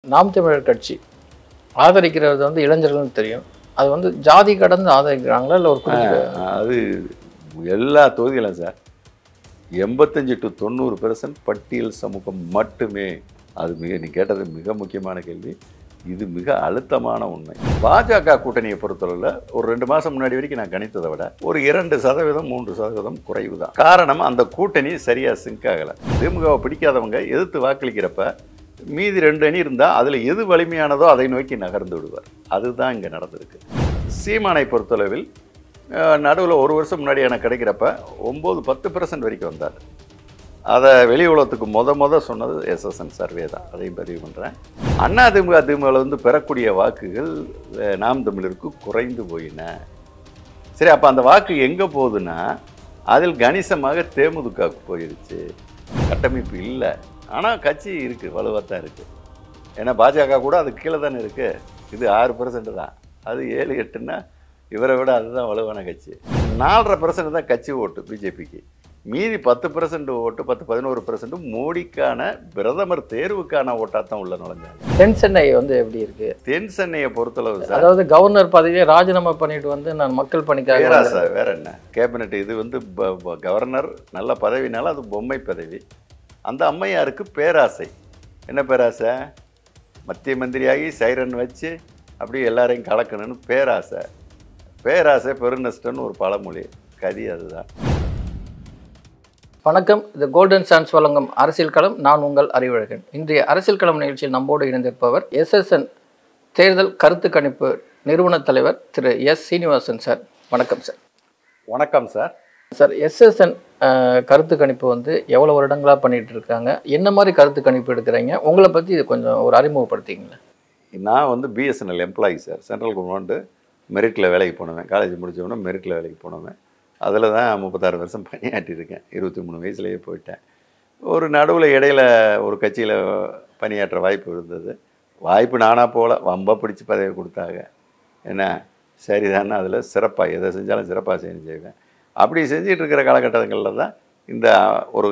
நாம் தமிழர் கட்சி ஆதரிக்கிறது வந்து இளைஞர்களுக்கு தெரியும். அது வந்து ஜாதி கடந்து ஆதரிக்கிறாங்களா இல்லை ஒரு அது எல்லா தொகுதிகளும் சார் 85 to 90% பட்டியல் சமூகம் மட்டுமே. அது நீ கேட்டது மிக முக்கியமான கேள்வி. இது மிக அழுத்தமான உண்மை. பாஜக கூட்டணியை பொறுத்தளவில் ஒரு 2 மாதம் முன்னாடி வரைக்கும் நான் கணித்ததை விட ஒரு 2% 3% குறைவு தான். காரணம், அந்த கூட்டணி சரியாக சிங்க் ஆகலை. திமுகவை பிடிக்காதவங்க எதிர்த்து வாக்களிக்கிறப்ப மீதி 2 அணி இருந்தால் அதில் எது வலிமையானதோ அதை நோக்கி நகர்ந்து விடுவார். அதுதான் இங்கே நடந்திருக்கு. சீமானை பொறுத்தளவில் நடுவில் ஒரு வருஷம் முன்னாடி எனக்கு கிடைக்கிறப்ப 9-10% வரைக்கும் வந்தார். அதை வெளி உலகத்துக்கு முத சொன்னது SSN சர்வே தான். அதையும் பதிவு பண்ணுறேன். அதிமுக திமுகவில் வந்து பெறக்கூடிய வாக்குகள் நாம் தமிழருக்கு குறைந்து போயின. சரி, அப்போ அந்த வாக்கு எங்கே போகுதுன்னா அதில் கணிசமாக தேமுதிகவுக்கு போயிடுச்சு. கட்டமைப்பு இல்லை, ஆனால் கட்சி இருக்குது, வலுவாக தான் இருக்குது. ஏன்னா பாஜக கூட அது கீழே தானே இருக்குது. இது 6% தான், அது 7-8ன்னா இவரை விட அதுதான் வலுவான கட்சி. 4.5% தான் கட்சி ஓட்டு பிஜேபிக்கு. மீதி 10% ஓட்டு 10-11% மோடிக்கான பிரதமர் தேர்வுக்கான ஓட்டாக தான் உள்ள நுழைஞ்சாங்க. தென் சென்னை வந்து எப்படி இருக்கு? தென் சென்னையை பொறுத்தளவு சார், அதாவது கவர்னர் பதவியை ராஜினாமா பண்ணிட்டு வந்து நான் மக்கள் பணிக்காக சார் வேற என்ன கேபினட். இது வந்து கவர்னர் நல்ல பதவினால அது பொம்மை பதவி. அந்த அம்மையாருக்கு பேராசை. என்ன பேராசை? மத்திய மந்திரியாகி சைரன் வச்சு அப்படி எல்லாரையும் கலக்கணும்னு பேராசை. பேராசை பெருநஷ்டம்னு ஒரு பழமொழி. கதி அதுதான். வணக்கம், இது கோல்டன் சான்ஸ் வழங்கும் அரசியல் களம். நான் உங்கள் அறிவழகன். இன்றைய அரசியல் களம் நிகழ்ச்சியில் நம்மோடு இணைந்திருப்பவர் SSN தேர்தல் கருத்து கணிப்பு நிறுவன தலைவர் திரு S. சீனிவாசன் சார். வணக்கம் சார். வணக்கம் சார். சார், SSN கருத்து கணிப்பு வந்து எவ்வளோ வருடங்களாக பண்ணிகிட்டு இருக்காங்க? என்ன மாதிரி கருத்து கணிப்பு எடுக்கிறீங்க? உங்களை பற்றி இது கொஞ்சம் ஒரு அறிமுகப்படுத்திங்களேன். நான் வந்து BSNL employee sir. Central government மெரிட்டில் வேலைக்கு போனவன். காலேஜ் முடித்தவொடனே மெரிட்டில் வேலைக்கு போனவன். அதில் தான் 36 வருஷம் பணியாற்றியிருக்கேன். 23 வயசுலேயே போயிட்டேன். ஒரு நடுவில் இடையில ஒரு கட்சியில் பணியாற்ற வாய்ப்பு இருந்தது. வாய்ப்பு நானாக போகல, வம்ப பிடிச்சி பதவி கொடுத்தாங்க. என்ன சரிதானே, அதில் சிறப்பாக எதை செஞ்சாலும் சிறப்பாக செய்வேன். அப்படி செஞ்சிட்டு இருக்கிற காலகட்டங்களில் தான் இந்த ஒரு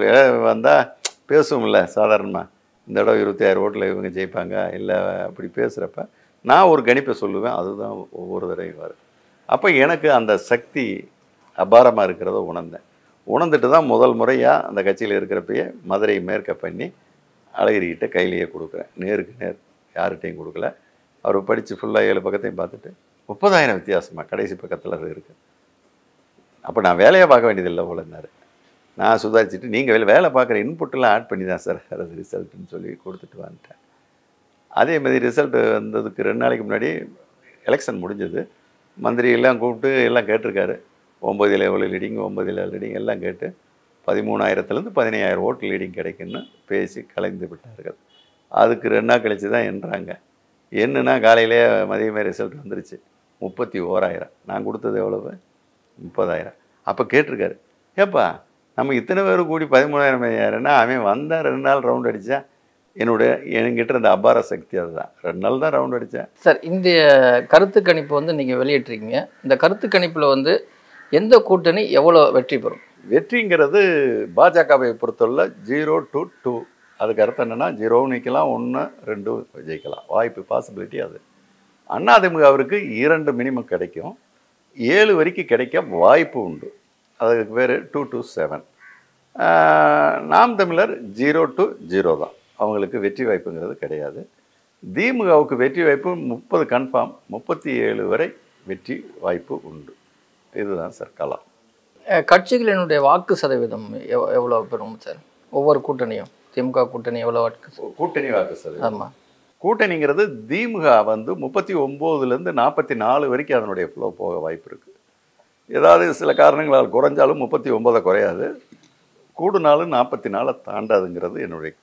வந்தால் பேசுவோம்ல சாதாரணமாக, இந்த இடம் 26 ஓட்டில் இவங்க ஜெயிப்பாங்க இல்லை அப்படி பேசுகிறப்ப நான் ஒரு கணிப்பை சொல்லுவேன். அதுதான் ஒவ்வொரு தடவையும் வரும். அப்போ எனக்கு அந்த சக்தி அபாரமாக இருக்கிறத உணர்ந்துட்டு தான் முதல் முறையாக அந்த கட்சியில் இருக்கிறப்பயே மதுரை மேற்க பண்ணி அழகிரிக்கிட்ட கையிலேயே கொடுக்குறேன். நேருக்கு நேர், யார்கிட்டையும் கொடுக்கல. அவர் படித்து ஃபுல்லாக 7 பக்கத்தையும் பார்த்துட்டு 30,000 வித்தியாசமாக கடைசி பக்கத்தில் அது இருக்குது. அப்போ நான் வேலையை பார்க்க வேண்டியதில்லை போலன்னாரு. நான் சுதாரிச்சுட்டு நீங்கள் வேலை பார்க்குற இன்புட்டெல்லாம் ஆட் பண்ணி தான் சார் அது ரிசல்ட்டுன்னு சொல்லி கொடுத்துட்டு வந்துட்டேன். அதே மாதிரி ரிசல்ட்டு வந்ததுக்கு 2 நாளைக்கு முன்னாடி எலெக்ஷன் முடிஞ்சது. மந்திரி எல்லாம் கூப்பிட்டு எல்லாம் கேட்டிருக்காரு. 9 எவ்வளோ லீடிங், 9 லீடிங் எல்லாம் கேட்டு 13,000 15,000 ஓட்டு லீடிங் கிடைக்குன்னு பேசி கலைந்து விட்டார்கள். அதுக்கு 2 நாள் கழித்து தான் எண்ணுறாங்க. என்னன்னா காலையிலே மதியமே ரிசல்ட் வந்துருச்சு. 31,000. நான் கொடுத்தது எவ்வளவு? 30,000. அப்போ கேட்டிருக்காரு, ஏப்பா நம்ம இத்தனை பேர் கூடி 13,000 அவன் வந்தால் 2 நாள் ரவுண்ட் அடித்தா என்கிட்ட இருந்த அபார சக்தி அதுதான். 2 நாள் தான் ரவுண்ட் அடித்தேன். சார், இந்த கருத்து கணிப்பு வந்து நீங்கள் வெளியிட்டிருக்கீங்க. இந்த கருத்து கணிப்பில் வந்து எந்த கூட்டணி எவ்வளோ வெற்றி பெறும்? வெற்றிங்கிறது பாஜகவை பொறுத்தவரை 0 to 2. அதுக்கு அர்த்தம் என்னென்னா 0 நிற்கலாம், 1, 2 ஜெயிக்கலாம். வாய்ப்பு பாசிபிலிட்டி அது. அதிமுகவிற்கு 2 மினிமம் கிடைக்கும், 7 வரைக்கும் கிடைக்க வாய்ப்பு உண்டு. அதுக்கு பேர் 2 to 7. நாம் தமிழர் 0 to 0 தான். அவங்களுக்கு வெற்றி வாய்ப்புங்கிறது கிடையாது. திமுகவுக்கு வெற்றி வாய்ப்பு 30 கன்ஃபார்ம், 37 வரை வெற்றி வாய்ப்பு உண்டு. இதுதான் சார் களம். கட்சிகளினுடைய வாக்கு சதவீதம் எவ்வளோ பெறும் சார்? ஒவ்வொரு கூட்டணியும், திமுக கூட்டணி எவ்வளோ வாக்கு? கூட்டணி வாக்கு சதவீதம். ஆமாம். கூட்டணிங்கிறது திமுக வந்து 39லேருந்து 44 வரைக்கும் அதனுடைய ஃப்ளோ போக வாய்ப்பு இருக்குது. ஏதாவது சில காரணங்களால் குறைஞ்சாலும் 39 குறையாது, கூடுனாலும் 44 தாண்டாதுங்கிறது என்னுடைய.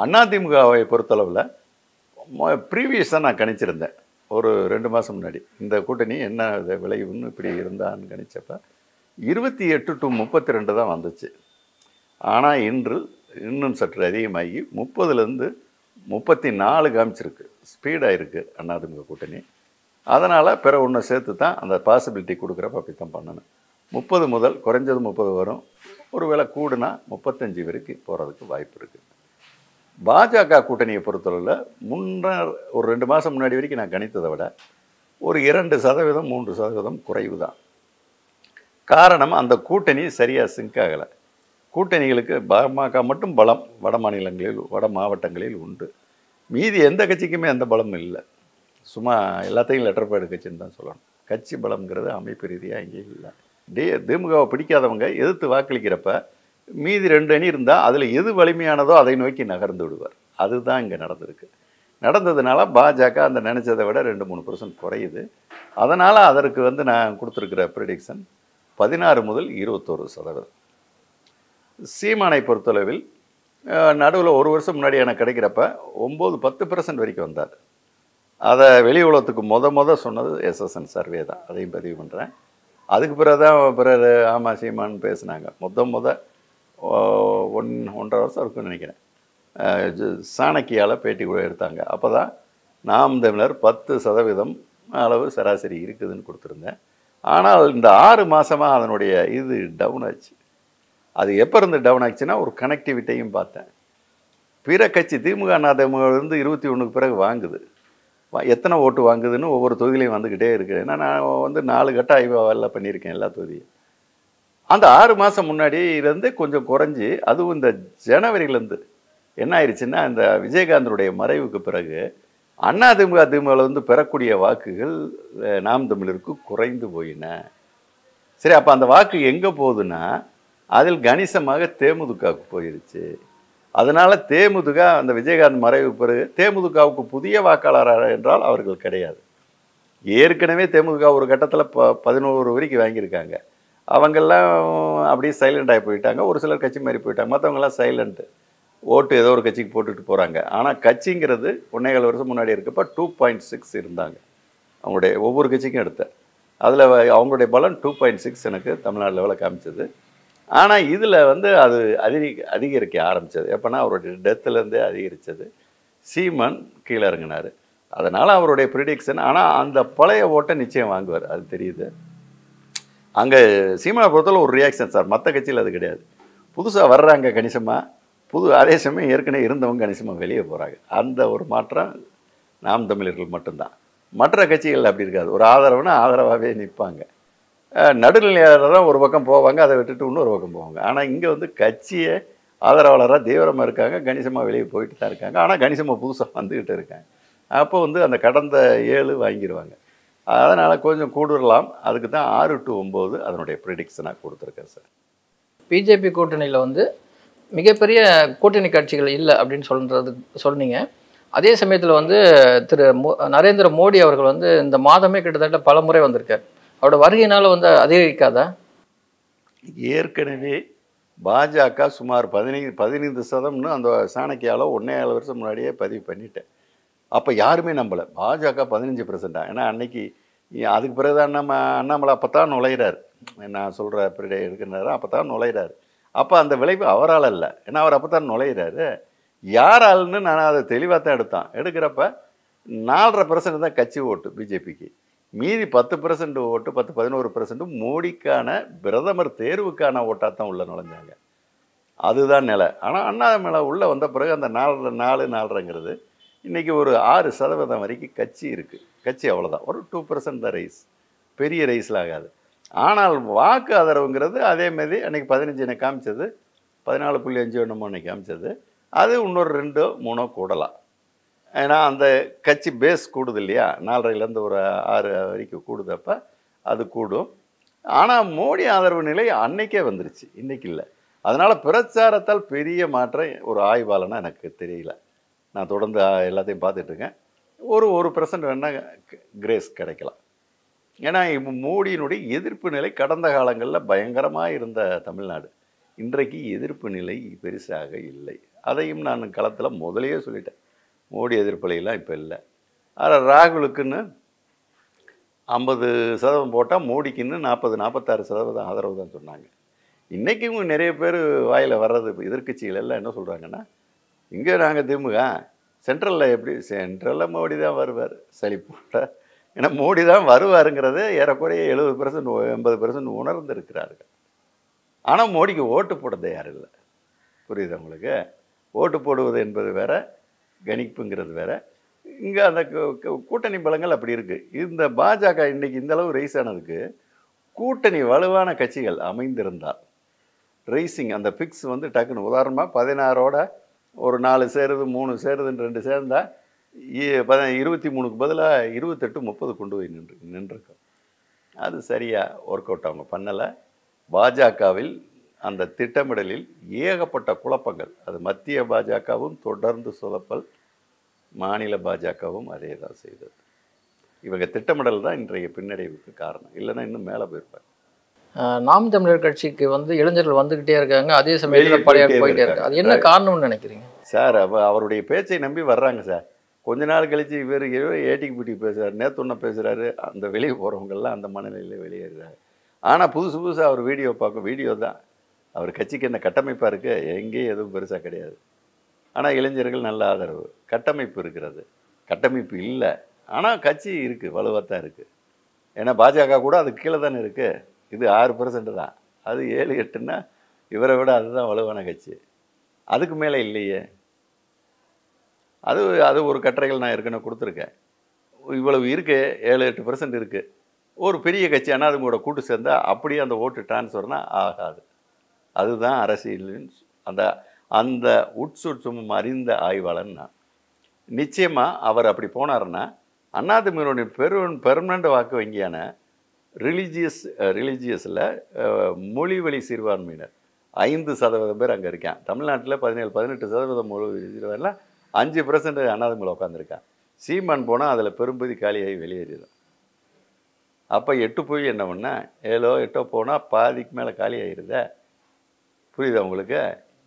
அதிமுகவை பொறுத்தளவில் ப்ரீவியஸாக நான் கணிச்சிருந்தேன் ஒரு 2 மாதம் முன்னாடி. இந்த கூட்டணி என்ன விளைவுன்னு இப்படி இருந்தான்னு கணிச்சப்ப 28 to 32 தான் வந்துச்சு. ஆனால் இன்று இன்னும் சற்று அதிகமாகி 30லேருந்து 34 காமிச்சிருக்கு. ஸ்பீடாக இருக்குது அதிமுக கூட்டணி. அதனால் பிற ஒன்று சேர்த்து தான் அந்த பாசிபிலிட்டி கொடுக்குறப்ப அப்படி தான் பண்ணணும். 30 முதல் குறைஞ்சது 30 வரும். ஒரு வேளை கூடுனா 35 வரைக்கும் போகிறதுக்கு வாய்ப்பு இருக்குது. பாஜக கூட்டணியை பொறுத்தளவில் ஒரு 2 மாதம் முன்னாடி வரைக்கும் நான் கணித்ததை விட ஒரு 2% 3% குறைவு தான். காரணம், அந்த கூட்டணி சரியாக சிங்க் ஆகலை. கூட்டணிகளுக்கு பாமக மட்டும் பலம் வட மாநிலங்களில், வட மாவட்டங்களில் உண்டு. மீதி எந்த கட்சிக்குமே அந்த பலம் இல்லை. சும்மா எல்லாத்தையும் லெட்டர் பேடு கட்சின்னு தான் சொல்லணும். கட்சி பலம்ங்கிறது அமைப்பு ரீதியாக இங்கே இல்லை. திமுகவை பிடிக்காதவங்க எதிர்த்து வாக்களிக்கிறப்ப மீதி 2 அணி இருந்தால் அதில் எது வலிமையானதோ அதை நோக்கி நகர்ந்து விடுவார். அதுதான் இங்கே நடந்திருக்கு. நடந்ததுனால பாஜக அந்த நினச்சதை விட 2-3% குறையுது. அதனால் அதற்கு நான் கொடுத்துருக்கிற ப்ரிடிக்ஷன் 16 முதல் 21%. சீமானை பொறுத்தளவில் நடுவில் ஒரு வருஷம் முன்னாடி எனக்கு கிடைக்கிறப்ப 9-10% வரைக்கும் வந்தார். அதை வெளி உலகத்துக்கு முத சொன்னது SSN சர்வே தான். அதையும் பதிவு பண்ணுறேன். அதுக்கு பிறகு ஆமாம் சீமான் பேசுனாங்க. முத 1.5 வருஷம் இருக்குன்னு நினைக்கிறேன். சாணக்கியால் பேட்டி கூட எடுத்தாங்க. அப்போ தான் நாம் தமிழர் 10% அளவு சராசரி இருக்குதுன்னு கொடுத்துருந்தேன். ஆனால் இந்த 6 மாதமாக அதனுடைய இது டவுன் ஆச்சு. அது எப்போ இருந்து டவுன் ஆச்சுன்னா ஒரு கனெக்டிவிட்டியும் பார்த்தேன். பிற கட்சி திமுக அதிமுகலேருந்து 21க்கு பிறகு வாங்குது. எத்தனை ஓட்டு வாங்குதுன்னு ஒவ்வொரு தொகுதியிலையும் வந்துக்கிட்டே இருக்குது. ஏன்னா நான் 4 கட்ட ஆய்வாக பண்ணியிருக்கேன் எல்லா தொகுதியும். அந்த 6 மாதம் முன்னாடி இருந்து கொஞ்சம் குறைஞ்சி, அதுவும் இந்த ஜனவரியிலேருந்து என்ன ஆயிடுச்சுன்னா, இந்த விஜயகாந்தனுடைய மறைவுக்கு பிறகு அதிமுக பெறக்கூடிய வாக்குகள் நாம் தமிழருக்கு குறைந்து போயின. சரி, அப்போ அந்த வாக்கு எங்கே போகுதுன்னா அதில் கணிசமாக தேமுதிகவுக்கு போயிடுச்சு. அதனால் தேமுதிக அந்த விஜயகாந்த் மறைவு பிறகு தேமுதிகவுக்கு புதிய வாக்காளர் என்றால் அவர்கள் கிடையாது. ஏற்கனவே தேமுதிக ஒரு கட்டத்தில் 11 வரைக்கும் வாங்கியிருக்காங்க. அவங்கெல்லாம் அப்படியே சைலண்ட் ஆகி போயிட்டாங்க. ஒரு சிலர் கட்சி மாறி போயிட்டாங்க. மற்றவங்கெல்லாம் சைலண்ட்டு, ஓட்டு ஏதோ ஒரு கட்சிக்கு போட்டுட்டு போகிறாங்க. ஆனால் கட்சிங்கிறது 1.25 வருஷம் முன்னாடி இருக்கப்போ 2.6 இருந்தாங்க. அவங்களுடைய ஒவ்வொரு கட்சிக்கும் எடுத்த அதில் அவங்களுடைய பலம் 2.6 எனக்கு தமிழ்நாடு லெவலில் காமிச்சது. ஆனால் இதில் அது அதிகரிக்க ஆரம்பித்தது. எப்போனா அவருடைய டெத்துலேருந்தே அதிகரித்தது. சீமான் கீழே இறங்கினார். அதனால் அவருடைய ப்ரிடிக்ஷன். ஆனால் அந்த பழைய ஓட்டை நிச்சயம் வாங்குவார், அது தெரியுது. அங்கே சீமானை பொறுத்தவரை ஒரு ரியாக்ஷன் சார். மற்ற கட்சியில் அது கிடையாது. புதுசாக வர்றாங்க கணிசமாக, அதே சமயம் ஏற்கனவே இருந்தவங்க கணிசமாக வெளியே போகிறாங்க. அந்த ஒரு மாற்றம் நாம் தமிழர்கள் மட்டும்தான். மற்ற கட்சிகள் அப்படி இருக்காது. ஒரு ஆதரவுனா ஆதரவாகவே நிற்பாங்க. நடுநிலையாளராக தான் ஒரு பக்கம் போவாங்க, அதை விட்டுட்டு இன்னொரு பக்கம் போவாங்க. ஆனால் இங்கே கட்சியை ஆதரவாளராக தீவிரமாக இருக்காங்க, கணிசமாக வெளியே போயிட்டு தான் இருக்காங்க. ஆனால் கணிசமாக புதுசாக வந்துக்கிட்டு இருக்காங்க. அப்போ அந்த கடந்த 7 வாங்கிடுவாங்க. அதனால் கொஞ்சம் கூடுதலாம். அதுக்கு தான் 6 to 9 அதனுடைய ப்ரிடிக்ஷனாக கொடுத்துருக்கேன் சார். பிஜேபி கூட்டணியில் மிகப்பெரிய கூட்டணி கட்சிகள் இல்லை அப்படின்னு சொன்னீங்க. அதே சமயத்தில் திரு நரேந்திர மோடி அவர்கள் இந்த மாதமே கிட்டத்தட்ட பல முறை வந்திருக்கார். அவரோட வருகையினால் அதிகரிக்காதா? ஏற்கனவே பாஜக சுமார் 15% அந்த சாணக்கியால் 1.5 வருஷம் முன்னாடியே பதிவு பண்ணிட்டேன். அப்போ யாருமே நம்பலை. பாஜக 15%. ஏன்னா அன்னைக்கு அதுக்கு பிறகு தான் அண்ணாமலை அப்போ தான் நுழையிறார். நான் சொல்கிற பீரியடை எடுக்கிறாரு, அப்போ தான் நுழையிறாரு. அப்போ அந்த விளைவு அவரால் இல்லை. ஏன்னா அவர் அப்போ தான் நுழையிறாரு. யாரால்னு நான் அதை தெளிவாக தான் எடுக்கிறப்ப 4.5% தான் கட்சி ஓட்டு பிஜேபிக்கு. மீதி 10% ஓட்டு, 10-11% மோடிக்கான பிரதமர் தேர்வுக்கான ஓட்டாக தான் உள்ளே நுழைஞ்சாங்க. அதுதான் நிலை. ஆனால் அண்ணாமலை உள்ளே வந்த பிறகு அந்த 4.5ங்கிறது இன்றைக்கி ஒரு 6% வரைக்கும் கட்சி இருக்குது. கட்சி அவ்வளோதான், ஒரு 2% தான் ரைஸ், பெரிய ரைஸில் ஆகாது. ஆனால் வாக்கு ஆதரவுங்கிறது அதேமாரி அன்றைக்கி 15 எனக்கு காமிச்சது, 14.5 என்னமோ அன்றைக்கி காமிச்சது. அது இன்னொரு 2-3 கூடலாம். ஏன்னா அந்த கட்சி பேஸ் கூடுது இல்லையா, 4.5லேருந்து ஒரு 6 வரைக்கும் கூடுதப்போ அது கூடும். ஆனால் மோடி ஆதரவு நிலை அன்னைக்கே வந்துருச்சு, இன்றைக்கி இல்லை. அதனால் பிரச்சாரத்தால் பெரிய மாற்றம் ஒரு ஆய்வாளனா எனக்கு தெரியல. நான் தொடர்ந்து எல்லாத்தையும் பார்த்துட்ருக்கேன். ஒரு 1% வேணால் கிரேஸ் கிடைக்கலாம். ஏன்னா மோடியினுடைய எதிர்ப்பு நிலை கடந்த காலங்களில் பயங்கரமாக இருந்த தமிழ்நாடு இன்றைக்கு எதிர்ப்பு நிலை பெருசாக இல்லை. அதையும் நான் களத்தில் முதலையே சொல்லிட்டேன். மோடி எதிர்ப்பலையெல்லாம் இப்போ இல்லை. ஆனால் ராகுலுக்குன்னு 50% போட்டால் மோடிக்குன்னு 40-46% ஆதரவு தான் சொன்னாங்க. இன்றைக்கும் நிறைய பேர் வாயில் வர்றது எதிர்க்கட்சிகள் எல்லாம் என்ன சொல்கிறாங்கன்னா, இங்கே நாங்கள் திமுக சென்ட்ரலில் எப்படி, சென்ட்ரலில் மோடி தான் வருவார் சளிப்போட்ட. ஏன்னா மோடி தான் வருவாருங்கிறது ஏறக்குறைய 70% 80% உணர்ந்து இருக்கிறார்கள். ஆனால் மோடிக்கு ஓட்டு போடுறது யாரும் இல்லை. புரியுது உங்களுக்கு? ஓட்டு போடுவது என்பது வேற, கணிப்புங்கிறது வேற. இங்கே அந்த கூட்டணி பலங்கள் அப்படி இருக்குது. இந்த பாஜக இன்றைக்கி இந்தளவு ரைஸ் ஆனதுக்கு கூட்டணி வலுவான கட்சிகள் அமைந்திருந்தால் ரைசிங் அந்த ஃபிக்ஸ் வந்து டக்குன்னு உதாரணமாக 16ஓட ஒரு 4 சேருது 3 சேருதுன்னு 2 சேர்ந்தால் 23க்கு பதிலாக 28 30 கொண்டு போய் நின்றுருக்கோம். அது சரியாக ஒர்க் அவுட் அவங்க பண்ணலை. பாஜகவில் அந்த திட்டமிடலில் ஏகப்பட்ட குழப்பங்கள். அது மத்திய பாஜகவும் தொடர்ந்து சொதப்பல், மாநில பாஜகவும் அதே தான் செய்தது. இவங்க திட்டமிடல் தான் இன்றைய பின்னடைவுக்கு காரணம். இல்லைன்னா இன்னும் மேலே போயிருப்பாங்க. நாம் தமிழர் கட்சிக்கு வந்து இளைஞர்கள் வந்துக்கிட்டே இருக்காங்க, அதே சமயத்தில் பழைய போயிட்டே இருக்காங்க. அது என்ன காரணம்னு நினைக்கிறீங்க சார்? அவருடைய பேச்சை நம்பி வர்றாங்க சார். கொஞ்ச நாள் கழித்து இவர் ஏட்டிக்கு பூட்டி பேசுகிறார், நேற்று பேசுகிறாரு. அந்த வெளியே போகிறவங்கெல்லாம் அந்த மனநிலையில் வெளியேறாரு. ஆனால் புதுசாக அவர் வீடியோ பார்க்கும். வீடியோ தான் அவர் கட்சிக்கு என்ன கட்டமைப்பாக இருக்குது? எங்கேயும் எதுவும் பெருசாக கிடையாது. ஆனால் இளைஞர்கள் நல்ல ஆதரவு, கட்டமைப்பு இருக்கிறது. கட்டமைப்பு இல்லை, ஆனால் கட்சி இருக்குது, வலுவாக தான் இருக்குது. ஏன்னா பாஜக கூட அதுக்கு கீழே தானே இருக்குது. இது 6% தான், அது 7 8ன்னா இவரை விட அதுதான் வலுவான கட்சி. அதுக்கு மேலே இல்லையே. அது ஒரு கட்டுரைகள் நான் ஏற்கனவே கொடுத்துருக்கேன். இவ்வளவு இருக்குது, 7 8% இருக்குது. ஒரு பெரிய கட்சி ஆனால் அது கூட கூட்டு சேர்ந்தால் அப்படியே அந்த ஓட்டு டிரான்ஸ்ஃபர்னால் ஆகாது. அதுதான் அரசியலின் அந்த அந்த உட்சுட்சமும் அறிந்த ஆய்வாளன் நான். நிச்சயமாக அவர் அப்படி போனார்னா அதிமுகவினுடைய பெர்மனண்ட் வாக்கு வங்கியான ரிலீஜியஸில் மொழி வழி சிறுபான்மையினர் 5% பேர் அங்கே இருக்கான். தமிழ்நாட்டில் 17-18% மொழி சிறுபான்மையில் 5% அதிமுக உட்காந்துருக்கான். சீமான் போனால் அதில் பெரும்பகுதி காலியாகி வெளியேறிடும். அப்போ 8 போய் என்ன பண்ணால் 7 8 போனால் பாதிக்கு மேலே காலி ஆகிடுத. புரியுதா உங்களுக்கு?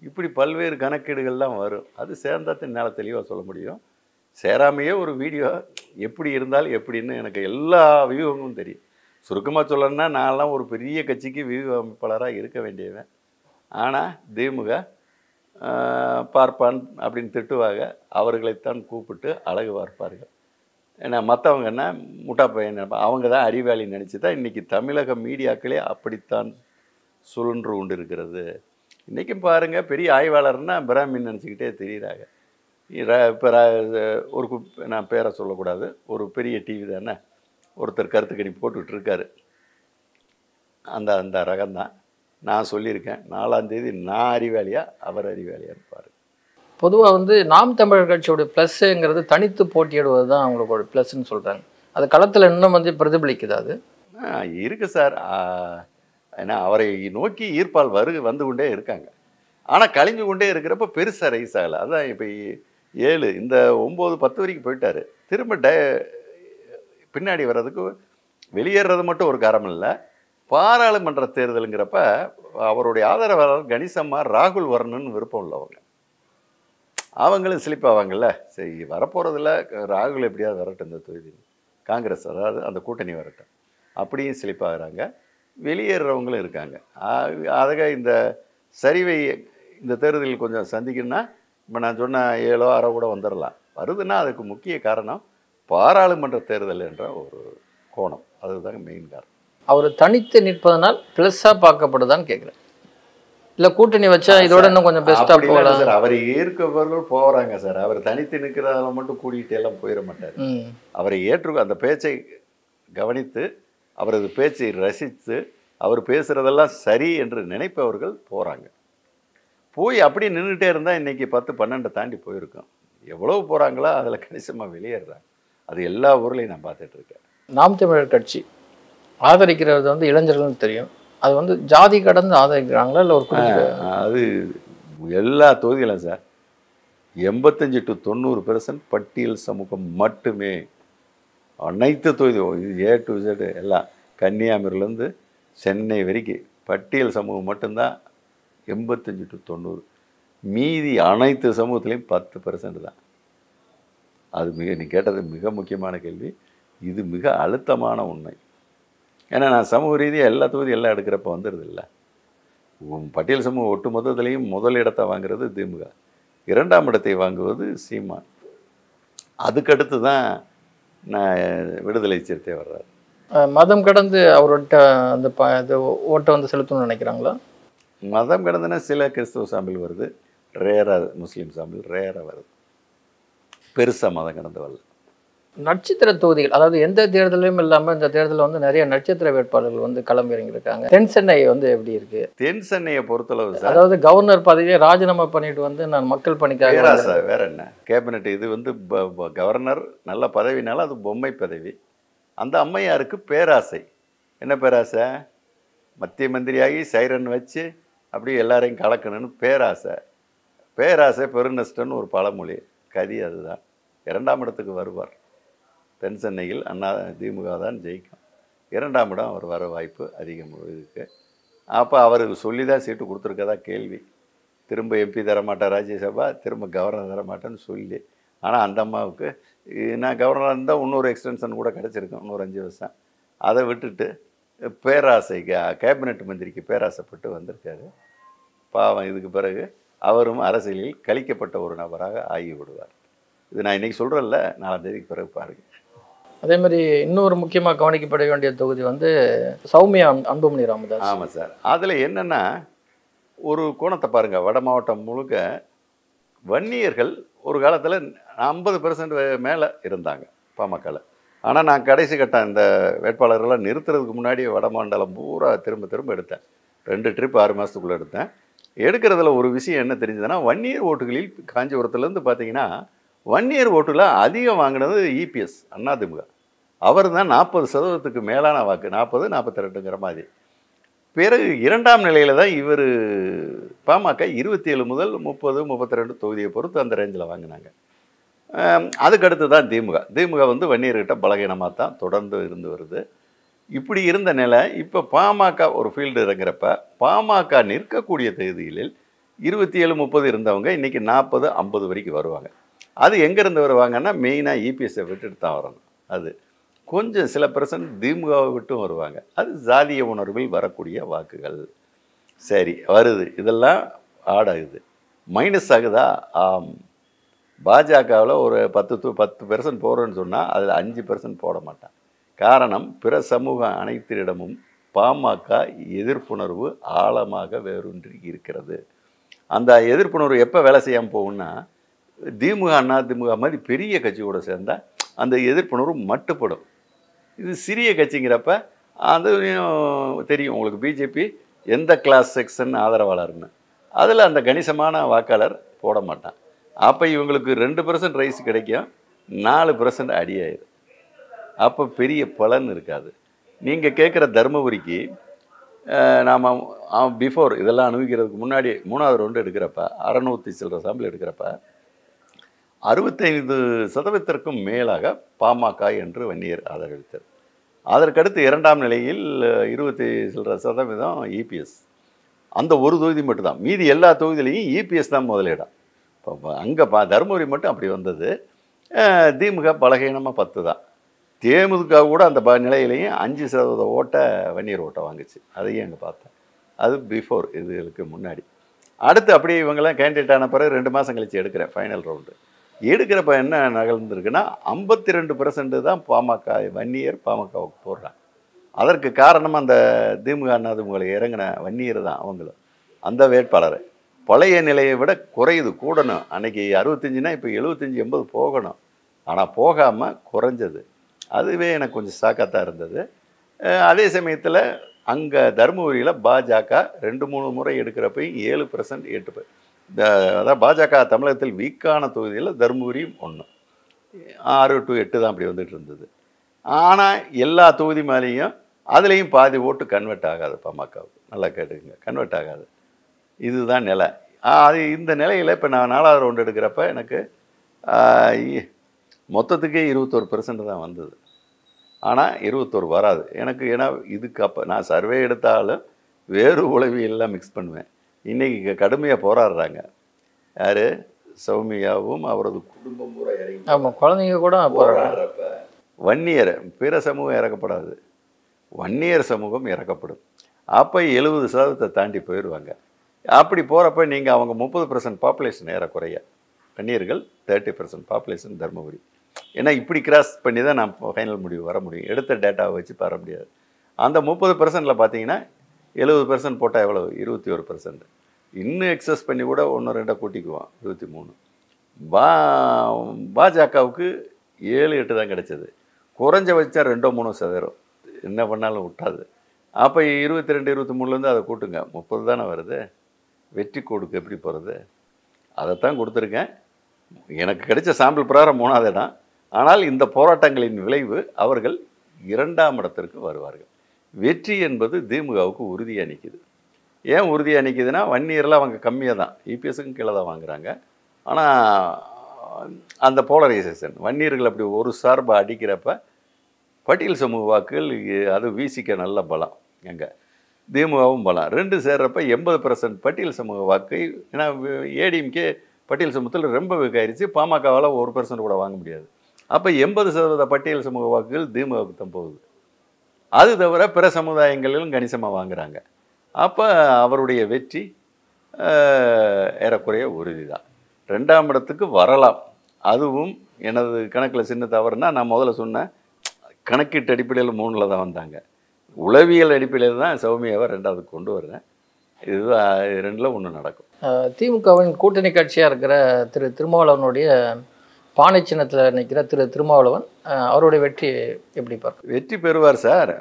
இப்படி பல்வேறு கணக்கீடுகள்லாம் வரும். அது சேர்ந்தால் என்னால் தெளிவாக சொல்ல முடியும். சேராமையே ஒரு வீடியோ எப்படி இருந்தால் எப்படின்னு எனக்கு எல்லா வியூகமும் தெரியும். சுருக்கமாக சொல்லணும்னா நான்லாம் ஒரு பெரிய கட்சிக்கு வியூக அமைப்பாளராக இருக்க வேண்டியவன். ஆனால் திமுக பார்ப்பான் அப்படின்னு திட்டுவாங்க. அவர்களைத்தான் கூப்பிட்டு அழகு பார்ப்பார்கள். ஏன்னா மற்றவங்க என்ன முட்டா பையன் அவங்க தான் அறிவாளி நினச்சி தான் இன்றைக்கி தமிழக மீடியாக்களே அப்படித்தான் சுழன்று கொண்டு இருக்கிறது. இன்றைக்கும் பாருங்கள், பெரிய ஆய்வாளர்னால் பிராமின் நினச்சிக்கிட்டே தெரியுறாங்க. இப்போ ஒரு நான் பேரை சொல்லக்கூடாது, ஒரு பெரிய டிவி தானே ஒருத்தர் கருத்துக்கணி போட்டுட்ருக்காரு. அந்த அந்த ரகம்தான் நான் சொல்லியிருக்கேன். 4ஆம் தேதி நான் அறிவாளியா அவர் அறிவாளியான்னு பாருங்க. பொதுவாக வந்து நாம் தமிழர் கட்சியோட ப்ளஸ்ஸுங்கிறது தனித்து போட்டியிடுவது தான் அவங்களோட ப்ளஸ்ன்னு சொல்கிறாங்க. அது களத்தில் இன்னும் வந்து பிரதிபலிக்குது. அது இருக்குது சார். ஏன்னா அவரை நோக்கி ஈர்ப்பால் வந்து கொண்டே இருக்காங்க. ஆனால் கழிஞ்சு கொண்டே இருக்கிறப்ப பெருசாக ரைஸ் ஆகலை. அதான் இப்போ 7 இந்த 9 10 வரைக்கும் போயிட்டார். திரும்ப பின்னாடி வர்றதுக்கு வெளியேறது மட்டும் ஒரு காரணம் இல்லை. பாராளுமன்ற தேர்தலுங்கிறப்ப அவருடைய ஆதரவாளர் கணிசம்மா ராகுல் வரணும்னு விருப்பம் உள்ளவங்க. அவங்களும் ஸ்லிப் ஆவாங்கல்ல. சரி வரப்போகிறதில்ல, ராகுல் எப்படியாவது வரட்டும் இந்த தொகுதி, காங்கிரஸ் அதாவது அந்த கூட்டணி வரட்டும் அப்படியும் ஸ்லிப் ஆகுறாங்க. வெளியேறவங்களும் இருக்காங்க. அதுக்காக இந்த சரிவை இந்த தேர்தலில் கொஞ்சம் சந்திக்கணும்னா இப்போ நான் சொன்ன 7 6 கூட வந்துடலாம். வருதுன்னா அதுக்கு முக்கிய காரணம் பாராளுமன்ற தேர்தல் என்ற ஒரு கோணம். அதுதாங்க மெயின் காரணம். அவர் தனித்து நிற்பதனால் ப்ளஸ்ஸாக பார்க்கப்படுதான்னு கேட்குறேன். இல்லை கூட்டணி வச்சா இதோட இன்னும் கொஞ்சம் பெஸ்ட்டாக போகலாம் சார். அவர் ஏற்கவர்கள் போகிறாங்க சார். அவர் தனித்து நிற்கிறதால மட்டும் கூட்டிகிட்டு எல்லாம் போயிட மாட்டார். அவரை அந்த பேச்சை கவனித்து அவரது பேச்சை ரசித்து அவர் பேசுகிறதெல்லாம் சரி என்று நினைப்பவர்கள் போகிறாங்க. போய் அப்படி நின்றுட்டே இருந்தால் இன்றைக்கி 10 12 தாண்டி போயிருக்கோம். எவ்வளோ போகிறாங்களோ அதில் கணிசமாக வெளியேறாங்க. அது எல்லா ஊர்லேயும் நான் பார்த்துட்ருக்கேன். நாம் தமிழர் கட்சி ஆதரிக்கிறது வந்து இளைஞர்கள்னு தெரியும். அது வந்து ஜாதி கடந்து ஆதரிக்கிறாங்களா இல்லை ஒரு அது எல்லா தொகுதியிலும் சார் 85 to 90% பட்டியல் சமூகம் மட்டுமே. அனைத்து தொகுதியும் இது A to Z எல்லாம் கன்னியாகுமரியிலேருந்து சென்னை வரைக்கும் பட்டியல் சமூகம் மட்டும்தான் 85 to 90. மீதி அனைத்து சமூகத்துலேயும் 10% தான். அது நீ கேட்டது மிக முக்கியமான கேள்வி. இது மிக அழுத்தமான உண்மை. ஏன்னா நான் சமூக ரீதியாக எல்லா தொகுதியும் எல்லாம் எடுக்கிறப்ப வந்துடுது இல்லை. பட்டியல் சமூகம் ஒட்டு மொத்தத்துலேயும் முதல் இடத்தை வாங்குறது திமுக, 2ஆம் இடத்தை வாங்குவது சீமான், அதுக்கடுத்து தான் நான் விடுதலை சிறுத்தை வர்றாரு. மதம் கடந்து அவர்கிட்ட அந்த ஓட்டை வந்து செலுத்தணும்னு நினைக்கிறாங்களா? மதம் கடந்துனா சில கிறிஸ்துவ சாம்பிள் வருது, ரேராக முஸ்லீம் சாம்பிள் ரேராக வருது, பெருசாக மதம் கடந்து வரல. நட்சத்திர தொகுதிகள், அதாவது எந்த தேர்தலையும் இல்லாமல் இந்த தேர்தலில் வந்து நிறைய நட்சத்திர வேட்பாளர்கள் வந்து களம் இறங்கியிருக்காங்க. தென் சென்னை வந்து எப்படி இருக்கு? தென் சென்னையை பொறுத்தளவு சார், அதாவது கவர்னர் பதவியை ராஜினாமா பண்ணிட்டு வந்து நான் மக்கள் பணிக்காக பேராசை வேற என்ன கேபினெட். இது வந்து கவர்னர் நல்ல பதவினால அது பொம்மை பதவி. அந்த அம்மையாருக்கு பேராசை. என்ன பேராசை? மத்திய மந்திரியாகி சைரன் வச்சு அப்படியே எல்லாரையும் கலக்கணும்னு பேராசை. பேராசை பெருநஷ்டன்னு ஒரு பழமொழி, கதி அதுதான். 2ஆம் இடத்துக்கு வருவார். தென் சென்னையில் திமுக தான் ஜெயிக்கும். 2ஆம் இடம் அவர் வர வாய்ப்பு அதிகம் இருக்குது. அப்போ அவருக்கு சொல்லி தான் சீட்டு கொடுத்துருக்கதா கேள்வி. திரும்ப எம்பி தரமாட்டேன் ராஜ்யசபா, திரும்ப கவர்னர் தரமாட்டேன்னு சொல்லி. ஆனால் அந்த அம்மாவுக்கு நான் கவர்னராக இருந்தால் இன்னொரு எக்ஸ்டென்ஷன் கூட கிடச்சிருக்கும், இன்னொரு 5 வருஷம். அதை விட்டுட்டு பேராசைக்கு கேபினெட் மந்திரிக்கு பேராசைப்பட்டு வந்திருக்காரு. பாவம், இதுக்கு பிறகு அவரும் அரசியலில் கழிக்கப்பட்ட ஒரு நபராக ஆகி விடுவார். இது நான் இன்றைக்கி சொல்கிறேன்ல, 4ஆம் தேதிக்கு பிறகு பாருங்கள். அதே மாதிரி இன்னொரு முக்கியமாக கவனிக்கப்பட வேண்டிய தொகுதி வந்து சௌமியா அன்புமணி ராமதாஸ். ஆமாம் சார். அதில் என்னென்னா ஒரு கோணத்தை பாருங்கள். வட மாவட்டம் முழுக்க வன்னியர்கள் ஒரு காலத்தில் 50% மேலே இருந்தாங்க பாமகவில். ஆனால் நான் கடைசி கட்டம் இந்த வேட்பாளர்களெலாம் நிறுத்துறதுக்கு முன்னாடி வட மாநிலம் பூரா திரும்ப எடுத்தேன். 2 ட்ரிப் 6 மாதத்துக்குள்ளே எடுத்தேன். எடுக்கிறதுல ஒரு விஷயம் என்ன தெரிஞ்சதுன்னா, வன்னியர் ஓட்டுகளில் காஞ்சிபுரத்துலேருந்து பார்த்தீங்கன்னா வன்னியர் ஓட்டுல அதிகம் வாங்கினது இபிஎஸ் அதிமுக. அவர் தான் 40% மேலான வாக்கு, 40-42ங்கிற மாதிரி. பிறகு 2ஆம் நிலையில் தான் இவர் பாமக 27 முதல் 30-32 தொகுதியை பொறுத்து அந்த ரேஞ்சில் வாங்கினாங்க. அதுக்கடுத்து தான் திமுக வந்து வன்னியர்கிட்ட பலகீனமாக தான் தொடர்ந்து இருந்து வருது. இப்படி இருந்த நிலை இப்போ பாமக ஒரு ஃபீல்டு இறங்குறப்ப பாமக நிற்கக்கூடிய தேதிகளில் 27-30 இருந்தவங்க இன்றைக்கி 40-50 வரைக்கும் வருவாங்க. அது எங்கேருந்து வருவாங்கன்னா மெயினாக இபிஎஸ்ஸை விட்டுட்டு தான் வரணும். அது கொஞ்சம் சில % திமுகவை விட்டும் வருவாங்க. அது ஜாதிய உணர்வில் வரக்கூடிய வாக்குகள். சரி வருது, இதெல்லாம் ஆடாகுது. மைனஸ் ஆகுதா? ஆம். பாஜகவில் ஒரு 10% போகிறோன்னு சொன்னால் அதில் 5% போட மாட்டான். காரணம், பிற சமூகம் அனைத்திடமும் பாமக எதிர்ப்புணர்வு ஆழமாக வேரூன்றி இருக்கிறது. அந்த எதிர்ப்புணர்வு எப்போ வேலை செய்யாமல் போகும்னா, திமுக அதிமுக மாதிரி பெரிய கட்சியோடு சேர்ந்தால் அந்த எதிர்ப்புணர்வு மட்டுப்படும். இது சிறிய கட்சிங்கிறப்ப அது தெரியும் உங்களுக்கு, பிஜேபி எந்த கிளாஸ் செக்ஷன் ஆதரவாளர்னு. அதில் அந்த கணிசமான வாக்காளர் போட மாட்டான். அப்போ இவங்களுக்கு 2% ரைஸ் கிடைக்கும், 4% அடியாயிடும். அப்போ பெரிய பலன் இருக்காது. நீங்கள் கேட்குற தருமபுரிக்கு நாம் பிஃபோர் இதெல்லாம் அனுபவிக்கிறதுக்கு முன்னாடி 3ஆவது ரவுண்டு எடுக்கிறப்ப 600 சில்லற சாம்பிள் எடுக்கிறப்ப 65% மேலாக பாமக என்று வன்னியர் ஆதரவளித்தார். அதற்கடுத்து 2ஆம் நிலையில் 20 சில்லற சதவீதம் இபிஎஸ். அந்த ஒரு தொகுதி மட்டும்தான். மீதி எல்லா தொகுதியிலையும் இபிஎஸ் தான் முதலிடம். இப்போ அங்கே தருமபுரி மட்டும் அப்படி வந்தது. திமுக பலகீனமாக 10 தான். தேமுதிக கூட அந்த நிலையிலையும் 5% ஓட்டை வன்னியர் ஓட்டை வாங்குச்சு. அதையும் அங்கே பார்த்தேன். அது பிஃபோர், இதுகளுக்கு முன்னாடி. அடுத்து அப்படியே இவங்கெல்லாம் கேண்டிடேட் ஆன பிறகு 2 மாதம் கழித்து எடுக்கிறேன் ஃபைனல் ரவுண்டு. எடுக்கிறப்ப என்ன நகர்ந்துருக்குன்னா 52% தான் பாமக வன்னியர் பாமகவுக்கு போடுறாங்க. அதற்கு காரணம் அந்த திமுக அதிமுக இறங்கின வன்னியர் தான் அவங்களும். அந்த வேட்பாளர் பழைய நிலையை விட குறையுது, கூடணும். அன்றைக்கி 65னா இப்போ 75-80 போகணும். ஆனால் போகாமல் குறைஞ்சது. அதுவே எனக்கு கொஞ்சம் ஷாக்காக இருந்தது. அதே சமயத்தில் அங்கே தருமபுரியில் பாஜக 2-3 முறை எடுக்கிறப்பையும் 7% 8%. அதாவது பாஜக தமிழகத்தில் வீக்கான தொகுதியில் தருமபுரியும் 1, 6-8 தான் அப்படி வந்துட்டு இருந்தது. ஆனால் எல்லா தொகுதி மேலேயும் அதுலேயும் பாதி ஓட்டு கன்வெர்ட் ஆகாது பாமகவுக்கு. நல்லா கேட்டுக்குங்க, கன்வெர்ட் ஆகாது. இதுதான் நிலை. அது இந்த நிலையில் இப்போ நான் 4ஆவது ரவுண்டு எடுக்கிறப்ப எனக்கு மொத்தத்துக்கே 21% தான் வந்தது. ஆனால் 21 வராது எனக்கு. ஏன்னா இதுக்கு அப்போ நான் சர்வே எடுத்தாலும் வேறு உளவியெல்லாம் மிக்ஸ் பண்ணுவேன். இன்றைக்கி கடுமையாக போராடுறாங்க. யார்? சௌமியாவும் அவரது குடும்பம் பூரா இறங்கி. ஆமாம், குழந்தைங்க கூட போராடுறப்ப வன்னியர் பிற சமூகம் இறக்கப்படாது, வன்னியர் சமூகம் இறக்கப்படும். அப்போ 70% தாண்டி போயிடுவாங்க. அப்படி போகிறப்ப நீங்கள் அவங்க 30% பாப்புலேஷன் ஏறக்குறைய, வன்னியர்கள் 30% பாப்புலேஷன் தருமபுரி. ஏன்னா இப்படி கிராஸ் பண்ணி தான் நான் ஃபைனல் முடிவு வர முடியும். எடுத்த டேட்டாவை வச்சு வர முடியாது. அந்த 30%ல் பார்த்தீங்கன்னா 70% போட்டால் எவ்வளவு? 21%. இன்னும் எக்ஸஸ் பண்ணி கூட 1-2 கூட்டிக்குவோம். 23. பா பாஜகவுக்கு 7-8 தான் கிடைச்சது. குறைஞ்சபட்சம் 2-3% என்ன பண்ணாலும் விட்டாது. அப்போ 22, 23லேருந்து அதை கூட்டுங்க, 30 தானே வருது. வெற்றி கோடுக்கு எப்படி போகிறது? அதைத்தான் கொடுத்துருக்கேன். எனக்கு கிடைச்ச சாம்பிள் பிரகாரம் 3வது இடம். ஆனால் இந்த போராட்டங்களின் விளைவு அவர்கள் 2ஆம் இடத்திற்கு வருவார்கள். வெற்றி என்பது திமுகவுக்கு உறுதியாக நிற்கிது. ஏன் உறுதியாக நிற்கிதுன்னா, வன்னியரில் அவங்க கம்மியாக தான், இபிஎஸ்க்கும் கீழே தான் வாங்குறாங்க. ஆனால் அந்த போலரைசேஷன் வன்னியர்கள் அப்படி ஒரு சார்பை அடிக்கிறப்ப பட்டியல் சமூக வாக்குகள் அது விசிக்க நல்ல பலம். எங்கே திமுகவும் பலம் 2 சேர்றப்ப 80% பட்டியல் சமூக வாக்கு. ஏன்னா ஏடிஎம்கே பட்டியல் சமூகத்தில் ரொம்ப வீக்காயிருச்சு. பாமகவால் 1% கூட வாங்க முடியாது. அப்போ 80% பட்டியல் சமூக வாக்குகள் திமுகவுக்கு தான் போகுது. அது தவிர பிற சமுதாயங்களிலும் கணிசமாக வாங்குகிறாங்க. அப்போ அவருடைய வெற்றி ஏறக்குறைய உறுதி தான். 2ஆம் இடத்துக்கு வரலாம். அதுவும் எனது கணக்கில் சின்ன தவறுனா, நான் முதல்ல சொன்னேன் கணக்கீட்டு அடிப்படையில் 3ல் தான் வந்தாங்க. உளவியல் அடிப்படையில் தான் சௌமியாவை 2வது கொண்டு வரேன். இது 2ல் 1 நடக்கும். திமுகவின் கூட்டணி கட்சியாக இருக்கிற திரு திருமாவளவனுடைய பானை சின்னத்தில் நிற்கிற திரு திருமாவளவன் அவருடைய வெற்றி எப்படி பார்க்க? வெற்றி பெறுவார் சார்.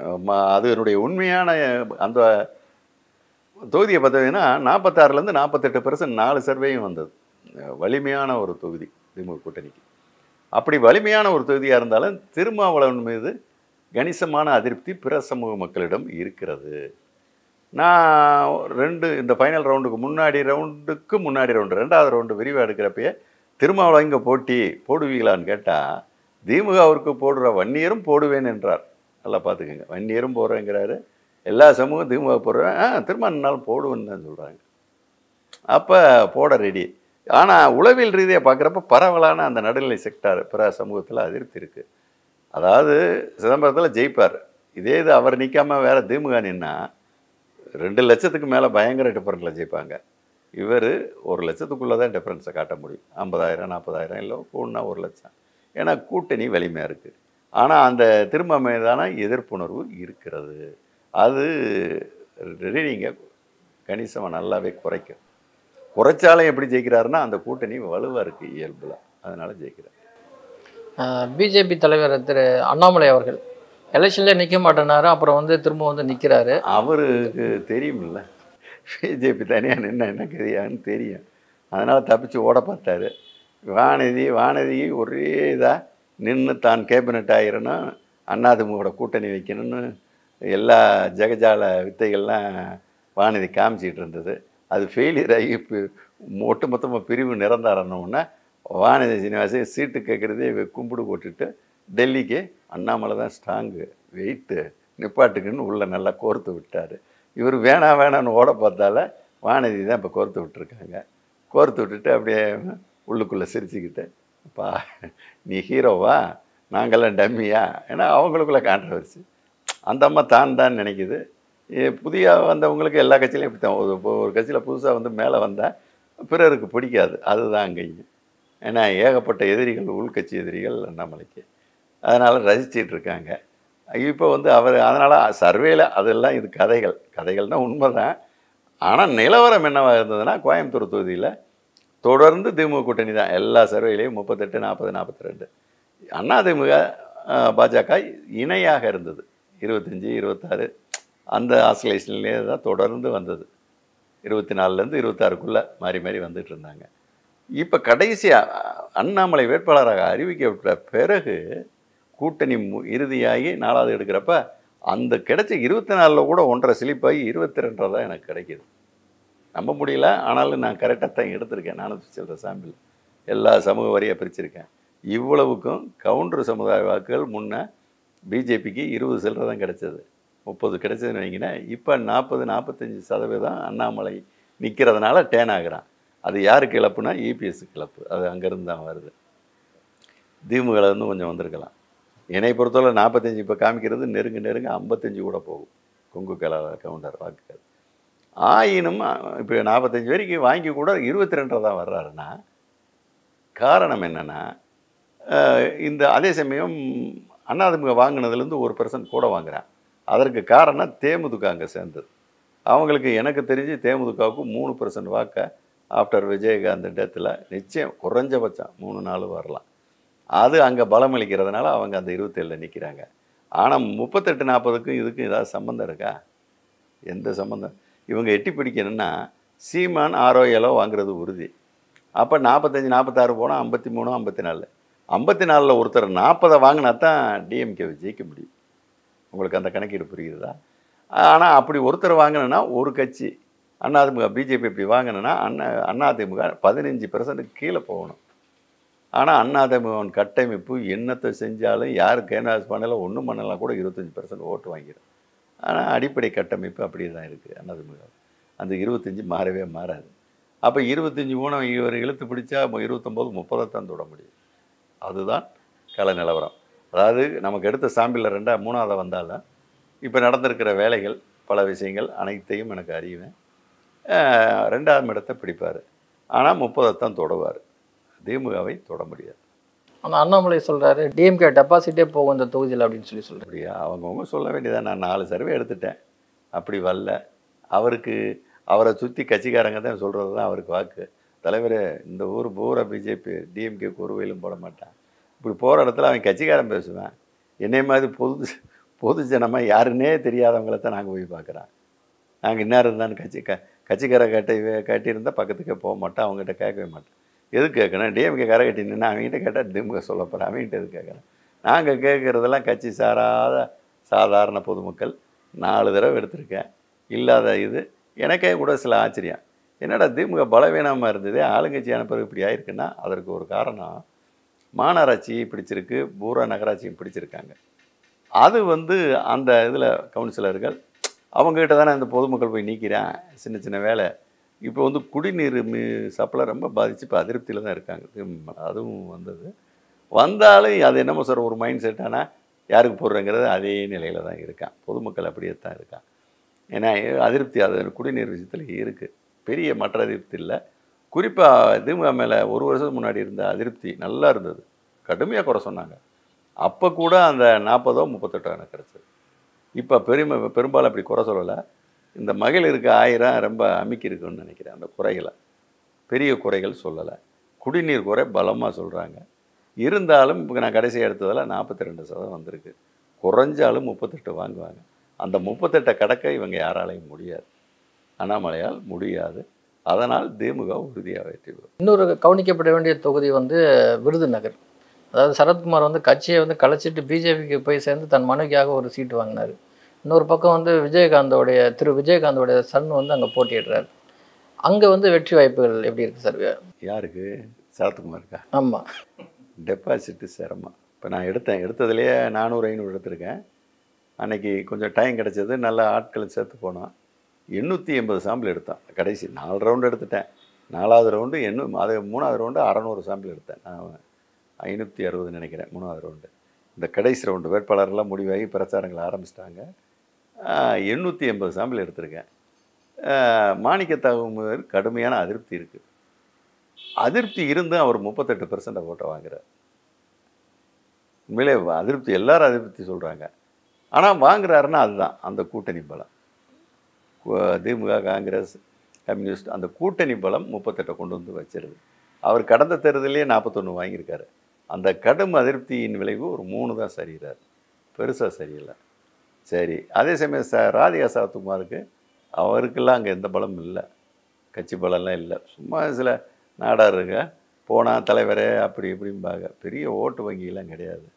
அது என்னுடைய உண்மையான அந்த தொகுதியை பார்த்தீங்கன்னா 46லேருந்து 48% 4 சர்வேயும் வந்தது. வலிமையான ஒரு தொகுதி திமுக கூட்டணிக்கு. அப்படி வலிமையான ஒரு தொகுதியாக இருந்தாலும் திருமாவளவன் மீது கணிசமான அதிருப்தி பிற சமூக மக்களிடம் இருக்கிறது. நான் இந்த ஃபைனல் ரவுண்டுக்கு முன்னாடி ரவுண்டு 2வது ரவுண்டு விரிவாக எடுக்கிறப்பயே திருமாவளவன் இங்கே போடுவீங்களான்னு கேட்டால், திமுகவிற்கு போடுற வன்னியரும் போடுவேன் என்றார். நல்லா பார்த்துக்கோங்க, வன்னியரும் போடுறேங்கிறாரு. எல்லா சமூகம் திமுக போடுறேன், திருமாவளவனாலும் போடுவேன்னு தான் சொல்கிறாங்க. அப்போ போட ரெடி. ஆனால் உளவியல் ரீதியாக பார்க்குறப்ப பரவலான அந்த நடுநிலை செக்டார் பிற சமூகத்தில் அதிருப்தி இருக்குது. அதாவது சிதம்பரத்தில் ஜெயிப்பார். இதே இது அவர் நிற்காம வேறு திமுக நின்னா 2 லட்சத்துக்கு மேலே பயங்கர டிஃபரன்ஸில் ஜெயிப்பாங்க. இவர் 1 லட்சத்துக்குள்ளே தான் டிஃப்ரென்ஸை காட்ட முடியும். 50,000 40,000 இல்லை கூடனா 1 லட்சம். ஏன்னா கூட்டணி வலிமையாக இருக்குது. ஆனால் அந்த திரும்ப மீதான எதிர்ப்புணர்வு இருக்கிறது. அது ரீடிங்கை கணிசமாக நல்லாவே குறைக்கும். குறைச்சாலும் எப்படி ஜெயிக்கிறாருன்னா, அந்த கூட்டணி வலுவாக இருக்குது இயல்பில், அதனால் ஜெயிக்கிறார். பிஜேபி தலைவர் திரு அண்ணாமலை அவர்கள் எலெக்ஷன்லேயே நிற்க மாட்டேனாரு, அப்புறம் திரும்ப நிற்கிறாரு. அவருக்கு தெரியுமில்ல, பிஜேபி தனியாக நின்று என்ன கதியான்னு தெரியும். அதனால் தப்பிச்சு ஓட பார்த்தாரு. வானதி ஒரே இதாக நின்று தான் கேபினட் ஆகிரணும், அதிமுக கூட்டணி வைக்கணும்னு எல்லா ஜெகஜால வித்தைகள்லாம் வானதி காமிச்சிக்கிட்டு இருந்தது. அது ஃபெயிலியர் ஆகி ஒட்டுமொத்தமாக பிரிவு நிரந்தரணுன்னா வானதி சீனிவாசன் சீட்டு கேட்குறதே கும்பிடு போட்டுட்டு டெல்லிக்கு அண்ணாமலை தான் ஸ்ட்ராங்கு வெயிட்டு நிப்பாட்டுக்குன்னு உள்ளே நல்லா கோர்த்து விட்டார். இவர் வேணான்னு ஓட பார்த்தால வானதி தான் இப்போ கோர்த்து விட்டுருக்காங்க. கோர்த்து விட்டுட்டு அப்படியே உள்ளுக்குள்ளே சிரிச்சுக்கிட்டு, அப்பா நீ ஹீரோவா, நாங்கள்லாம் டம்மியா? ஏன்னா அவங்களுக்குள்ள கான்ட்ரவர்சி. அந்த அம்மா தான் நினைக்குது. புதிய வந்தவங்களுக்கு எல்லா கட்சியிலையும் இப்படி தான். ஒரு கட்சியில் புதுசாக மேலே வந்தால் பிறருக்கு பிடிக்காது. அதுதான் அங்கேயும். ஏன்னா ஏகப்பட்ட எதிரிகள், உள்கட்சி எதிரிகள் அண்ணாமலைக்கு. அதனால் ரசிச்சிட்டு இருக்காங்க. இப்போ அவர் அதனால் சர்வேல அதெல்லாம் இது கதைகள்னால் உண்மை தான். ஆனால் நிலவரம் என்னவாக இருந்ததுன்னா, கோயம்புத்தூர் தொகுதியில் தொடர்ந்து திமுக கூட்டணி தான். எல்லா சர்வேலையும் 38, 40, 42. அதிமுக பாஜக இணையாக இருந்தது. 25, 26 அந்த ஆசோலேஷன்லேயே தான் தொடர்ந்து வந்தது. 24லேருந்து 26க்குள்ளே மாறி மாறி வந்துட்டு இருந்தாங்க. இப்போ கடைசியாக அண்ணாமலை வேட்பாளராக அறிவிக்கப்பட்ட பிறகு கூட்டணி இறுதியாகி 4வது எடுக்கிறப்ப அந்த கிடைச்ச 24ல் கூட 1.5 ஸ்லிப்பாகி 22 தான் எனக்கு கிடைக்கிது. நம்ப முடியல. ஆனாலும் நான் கரெக்டாக தான் எடுத்திருக்கேன். 400 சில்லற சாம்பிள் எல்லா சமூக வரியாக பிரிச்சிருக்கேன். இவ்வளவுக்கும் கவுண்டர் சமுதாய வாக்குகள் முன்னே பிஜேபிக்கு 20 சில்லற தான் கிடைச்சது. 30 கிடைச்சதுன்னு வைங்கினேன். இப்போ 40-45% அண்ணாமலை நிற்கிறதுனால டேன் ஆகிறான். அது யாருக்கு இழப்புனா இபிஎஸ்க்கு இழப்பு. அது அங்கேருந்து தான் வருது. திமுகலேருந்து கொஞ்சம் வந்திருக்கலாம். என்னை பொறுத்தவரை 45 இப்போ காமிக்கிறது நெருங்க 55 கூட போகும் கொங்கு கவுண்டர் வாக்குகள். ஆயினும் இப்போ 45 வரைக்கும் வாங்கி கூட 22 தான் வர்றாருன்னா காரணம் என்னென்னா, இந்த அதே சமயம் அதிமுக வாங்கினதுலேருந்து 1% கூட வாங்குறான். அதற்கு காரணம் தேமுதிக அங்கே சேர்ந்தது. அவங்களுக்கு எனக்கு தெரிஞ்சு தேமுதிகவுக்கு 3% வாக்கை ஆஃப்டர் விஜயகாந்த் டெத்தில் நிச்சயம் குறைஞ்சபட்சம் 3-4 வரலாம். அது அங்கே பலமளிக்கிறதுனால அவங்க அந்த 27ல் நிற்கிறாங்க. ஆனால் 38-40க்கும் இதுக்கும் ஏதாவது சம்மந்தம் இருக்கா? எந்த சம்மந்தம்? இவங்க எட்டி பிடிக்கணும்னா சீமான் 6-7 வாங்குறது உறுதி. அப்போ 45-46 போனால் 53-54. 54ல் ஒருத்தர் 40 வாங்கினா தான் டிஎம்கே ஜெயிக்க முடியும். உங்களுக்கு அந்த கணக்கீடு புரியுதா? ஆனால் அப்படி ஒருத்தர் வாங்கினா ஒரு கட்சி அதிமுக பிஜேபி இப்படி வாங்கினா அதிமுக 15% கீழே போகணும். ஆனால் அதிமுகவின் கட்டமைப்பு என்னத்தை செஞ்சாலும் யார் கேன்வாஸ் பண்ணலை ஒன்றும் பண்ணலாம் கூட 25% ஓட்டு வாங்கிடும். ஆனால் அடிப்படை கட்டமைப்பு அப்படி தான் இருக்குது அதிமுக. அந்த 25 மாறவே மாறாது. அப்போ 25 ஊனம் இவர் இழுத்து பிடிச்சா 29-30 தான் தொட முடியும். அதுதான் கள நிலவரம். அதாவது நமக்கு எடுத்த சாம்பிளில் 3ஆவது வந்தாலும் இப்போ நடந்திருக்கிற வேலைகள் பல விஷயங்கள் அனைத்தையும் எனக்கு அறிவேன். 2ஆம் இடத்தை பிடிப்பார். ஆனால் 30 தான் தொடுவார். திமுகவை தொட முடியாது. ஆனால் அண்ணாமலை சொல்கிறாரு டிஎம்கே டெபாசிட்டே போகும் இந்த தொகுதியில் அப்படின்னு சொல்கிறார். அப்படியா? அவங்கவுங்க சொல்ல வேண்டியதான். நான் 4 சர்வே எடுத்துட்டேன், அப்படி வரல. அவரை சுற்றி கட்சிக்காரங்க தான் சொல்கிறது தான் அவருக்கு வாக்கு. தலைவர் இந்த ஊர் பூரா பிஜேபி டிஎம்கேக்கு ஒரு வயலும் போட மாட்டான். இப்படி போகிற இடத்துல அவன் கட்சிக்காரன் பேசுவேன். என்னை மாதிரி பொது ஜனமாக யாருன்னே தெரியாதவங்கள தான் நாங்கள் போய் பார்க்குறோம். நாங்கள் இன்னார் இருந்தான்னு கட்சிக்கார கட்டியிருந்தால் பக்கத்துக்கே போக மாட்டோம், அவங்ககிட்ட கேட்கவே மாட்டோம். எது கேட்கணும்? டிஎம்கே கரை கட்டி நின்று அவங்ககிட்ட கேட்டால் திமுக சொல்ல போகிறேன், அவங்ககிட்ட எது கேட்குறேன்? நாங்கள் கேட்குறதெல்லாம் கட்சி சாராத சாதாரண பொதுமக்கள். 4 தடவை எடுத்திருக்கேன். இல்லாத இது எனக்கே கூட சில ஆச்சரியம். என்னடா திமுக பலவீனமாக இருந்தது, ஆளுங்கட்சி அனுப்புறது இப்படி ஆயிருக்குன்னா அதற்கு ஒரு காரணம் மாநகராட்சி பிடிச்சிருக்கு, பூரா நகராட்சியும் பிடிச்சிருக்காங்க. அது அந்த இதில் கவுன்சிலர்கள் அவங்ககிட்ட தானே அந்த பொதுமக்கள் போய் நீக்கிறேன் சின்ன சின்ன வேலை. இப்போ குடிநீர் சப்ளை ரொம்ப பாதித்து இப்போ அதிருப்தியில் தான் இருக்காங்க. அதுவும் வந்தாலும் அது என்னமோ சார் ஒரு மைண்ட் செட். ஆனால் யாருக்கு போடுறேங்கிறது அதே நிலையில் தான் இருக்கான். பொதுமக்கள் அப்படியே தான் இருக்கான். ஏன்னா அதிருப்தி அது குடிநீர் விஷயத்தில் இருக்குது. பெரிய மற்ற அதிருப்தி இல்லை. குறிப்பாக திமுக மேலே 1 வருஷத்துக்கு முன்னாடி இருந்த அதிருப்தி நல்லா இருந்தது. கடுமையாக குறை சொன்னாங்க. அப்போ கூட அந்த 40-38 எனக்கு கிடச்சிது. இப்போ பெரும்பாலும் அப்படி குறை சொல்லலை. இந்த மகளிருக்கு 1000 ரொம்ப அமுக்கி இருக்குன்னு நினைக்கிறேன். அந்த குறைகளை பெரிய குறைகள் சொல்லலை. குடிநீர் குறை பலமாக சொல்கிறாங்க. இருந்தாலும் இப்போ நான் கடைசி எடுத்ததில் 42% வந்திருக்கு. குறைஞ்சாலும் 38 வாங்குவாங்க. அந்த 38 கடக்க இவங்க யாராலையும் முடியாது. அண்ணாமலையால் முடியாது. அதனால் திமுக உறுதியாக வெற்றி பெறும். இன்னொரு கவனிக்கப்பட வேண்டிய தொகுதி விருதுநகர். அதாவது சரத்குமார் கட்சியை கலைச்சிட்டு பிஜேபிக்கு போய் சேர்ந்து தன் மனைவிக்காக ஒரு சீட்டு வாங்கினார். இன்னொரு பக்கம் திரு விஜயகாந்தோடைய சன் அங்கே போட்டியிடுறாரு. அங்கே வெற்றி வாய்ப்புகள் எப்படி இருக்குது சார்? யாருக்கு? சரத்குமாருக்கா? ஆமாம். டெபாசிட்டு சிரமம். இப்போ நான் எடுத்ததுலேயே 400-500 எடுத்திருக்கேன். அன்றைக்கி கொஞ்சம் டைம் கிடச்சது, நல்ல ஆட்களை சேர்த்து போனோம். 880 சாம்பிள் எடுத்தான். கடைசி 4 ரவுண்டு எடுத்துட்டேன். 4வது ரவுண்டு அது 3வது ரவுண்டு 600 சாம்பிள் எடுத்தேன். நான் 560 நினைக்கிறேன் 3வது ரவுண்டு. இந்த கடைசி ரவுண்டு வேட்பாளர்லாம் முடிவாகி பிரச்சாரங்களை ஆரம்பிச்சிட்டாங்க. 880 சாம்பிள் எடுத்திருக்கேன். மாணிக்கத்தாகும்போது கடுமையான அதிருப்தி இருக்குது. அதிருப்தி இருந்தும் அவர் 38% ஓட்டை வாங்குறார். உண்மையிலே அதிருப்தி, எல்லாரும் அதிருப்தி சொல்கிறாங்க. ஆனால் வாங்குறாருன்னா அதுதான் அந்த கூட்டணி பலம். திமுக, காங்கிரஸ், கம்யூனிஸ்ட் அந்த கூட்டணி பலம் 38 கொண்டு வச்சிருது. அவர் கடந்த தேர்தலே 41 வாங்கியிருக்காரு. அந்த கடும் அதிருப்தியின் விளைவு ஒரு 3 தான் சரிகிறார், பெருசாக சரியில்லை. சரி, அதே சமயம் ராதிகா சரத்குமாருக்கு அவருக்கெல்லாம் அங்கே எந்த பலமும் இல்லை, கட்சி பலம்லாம் இல்லை. சும்மா சில நாடாருங்க போனால் தலைவரே அப்படி இப்படிம்பாங்க. பெரிய ஓட்டு வங்கியெல்லாம் கிடையாது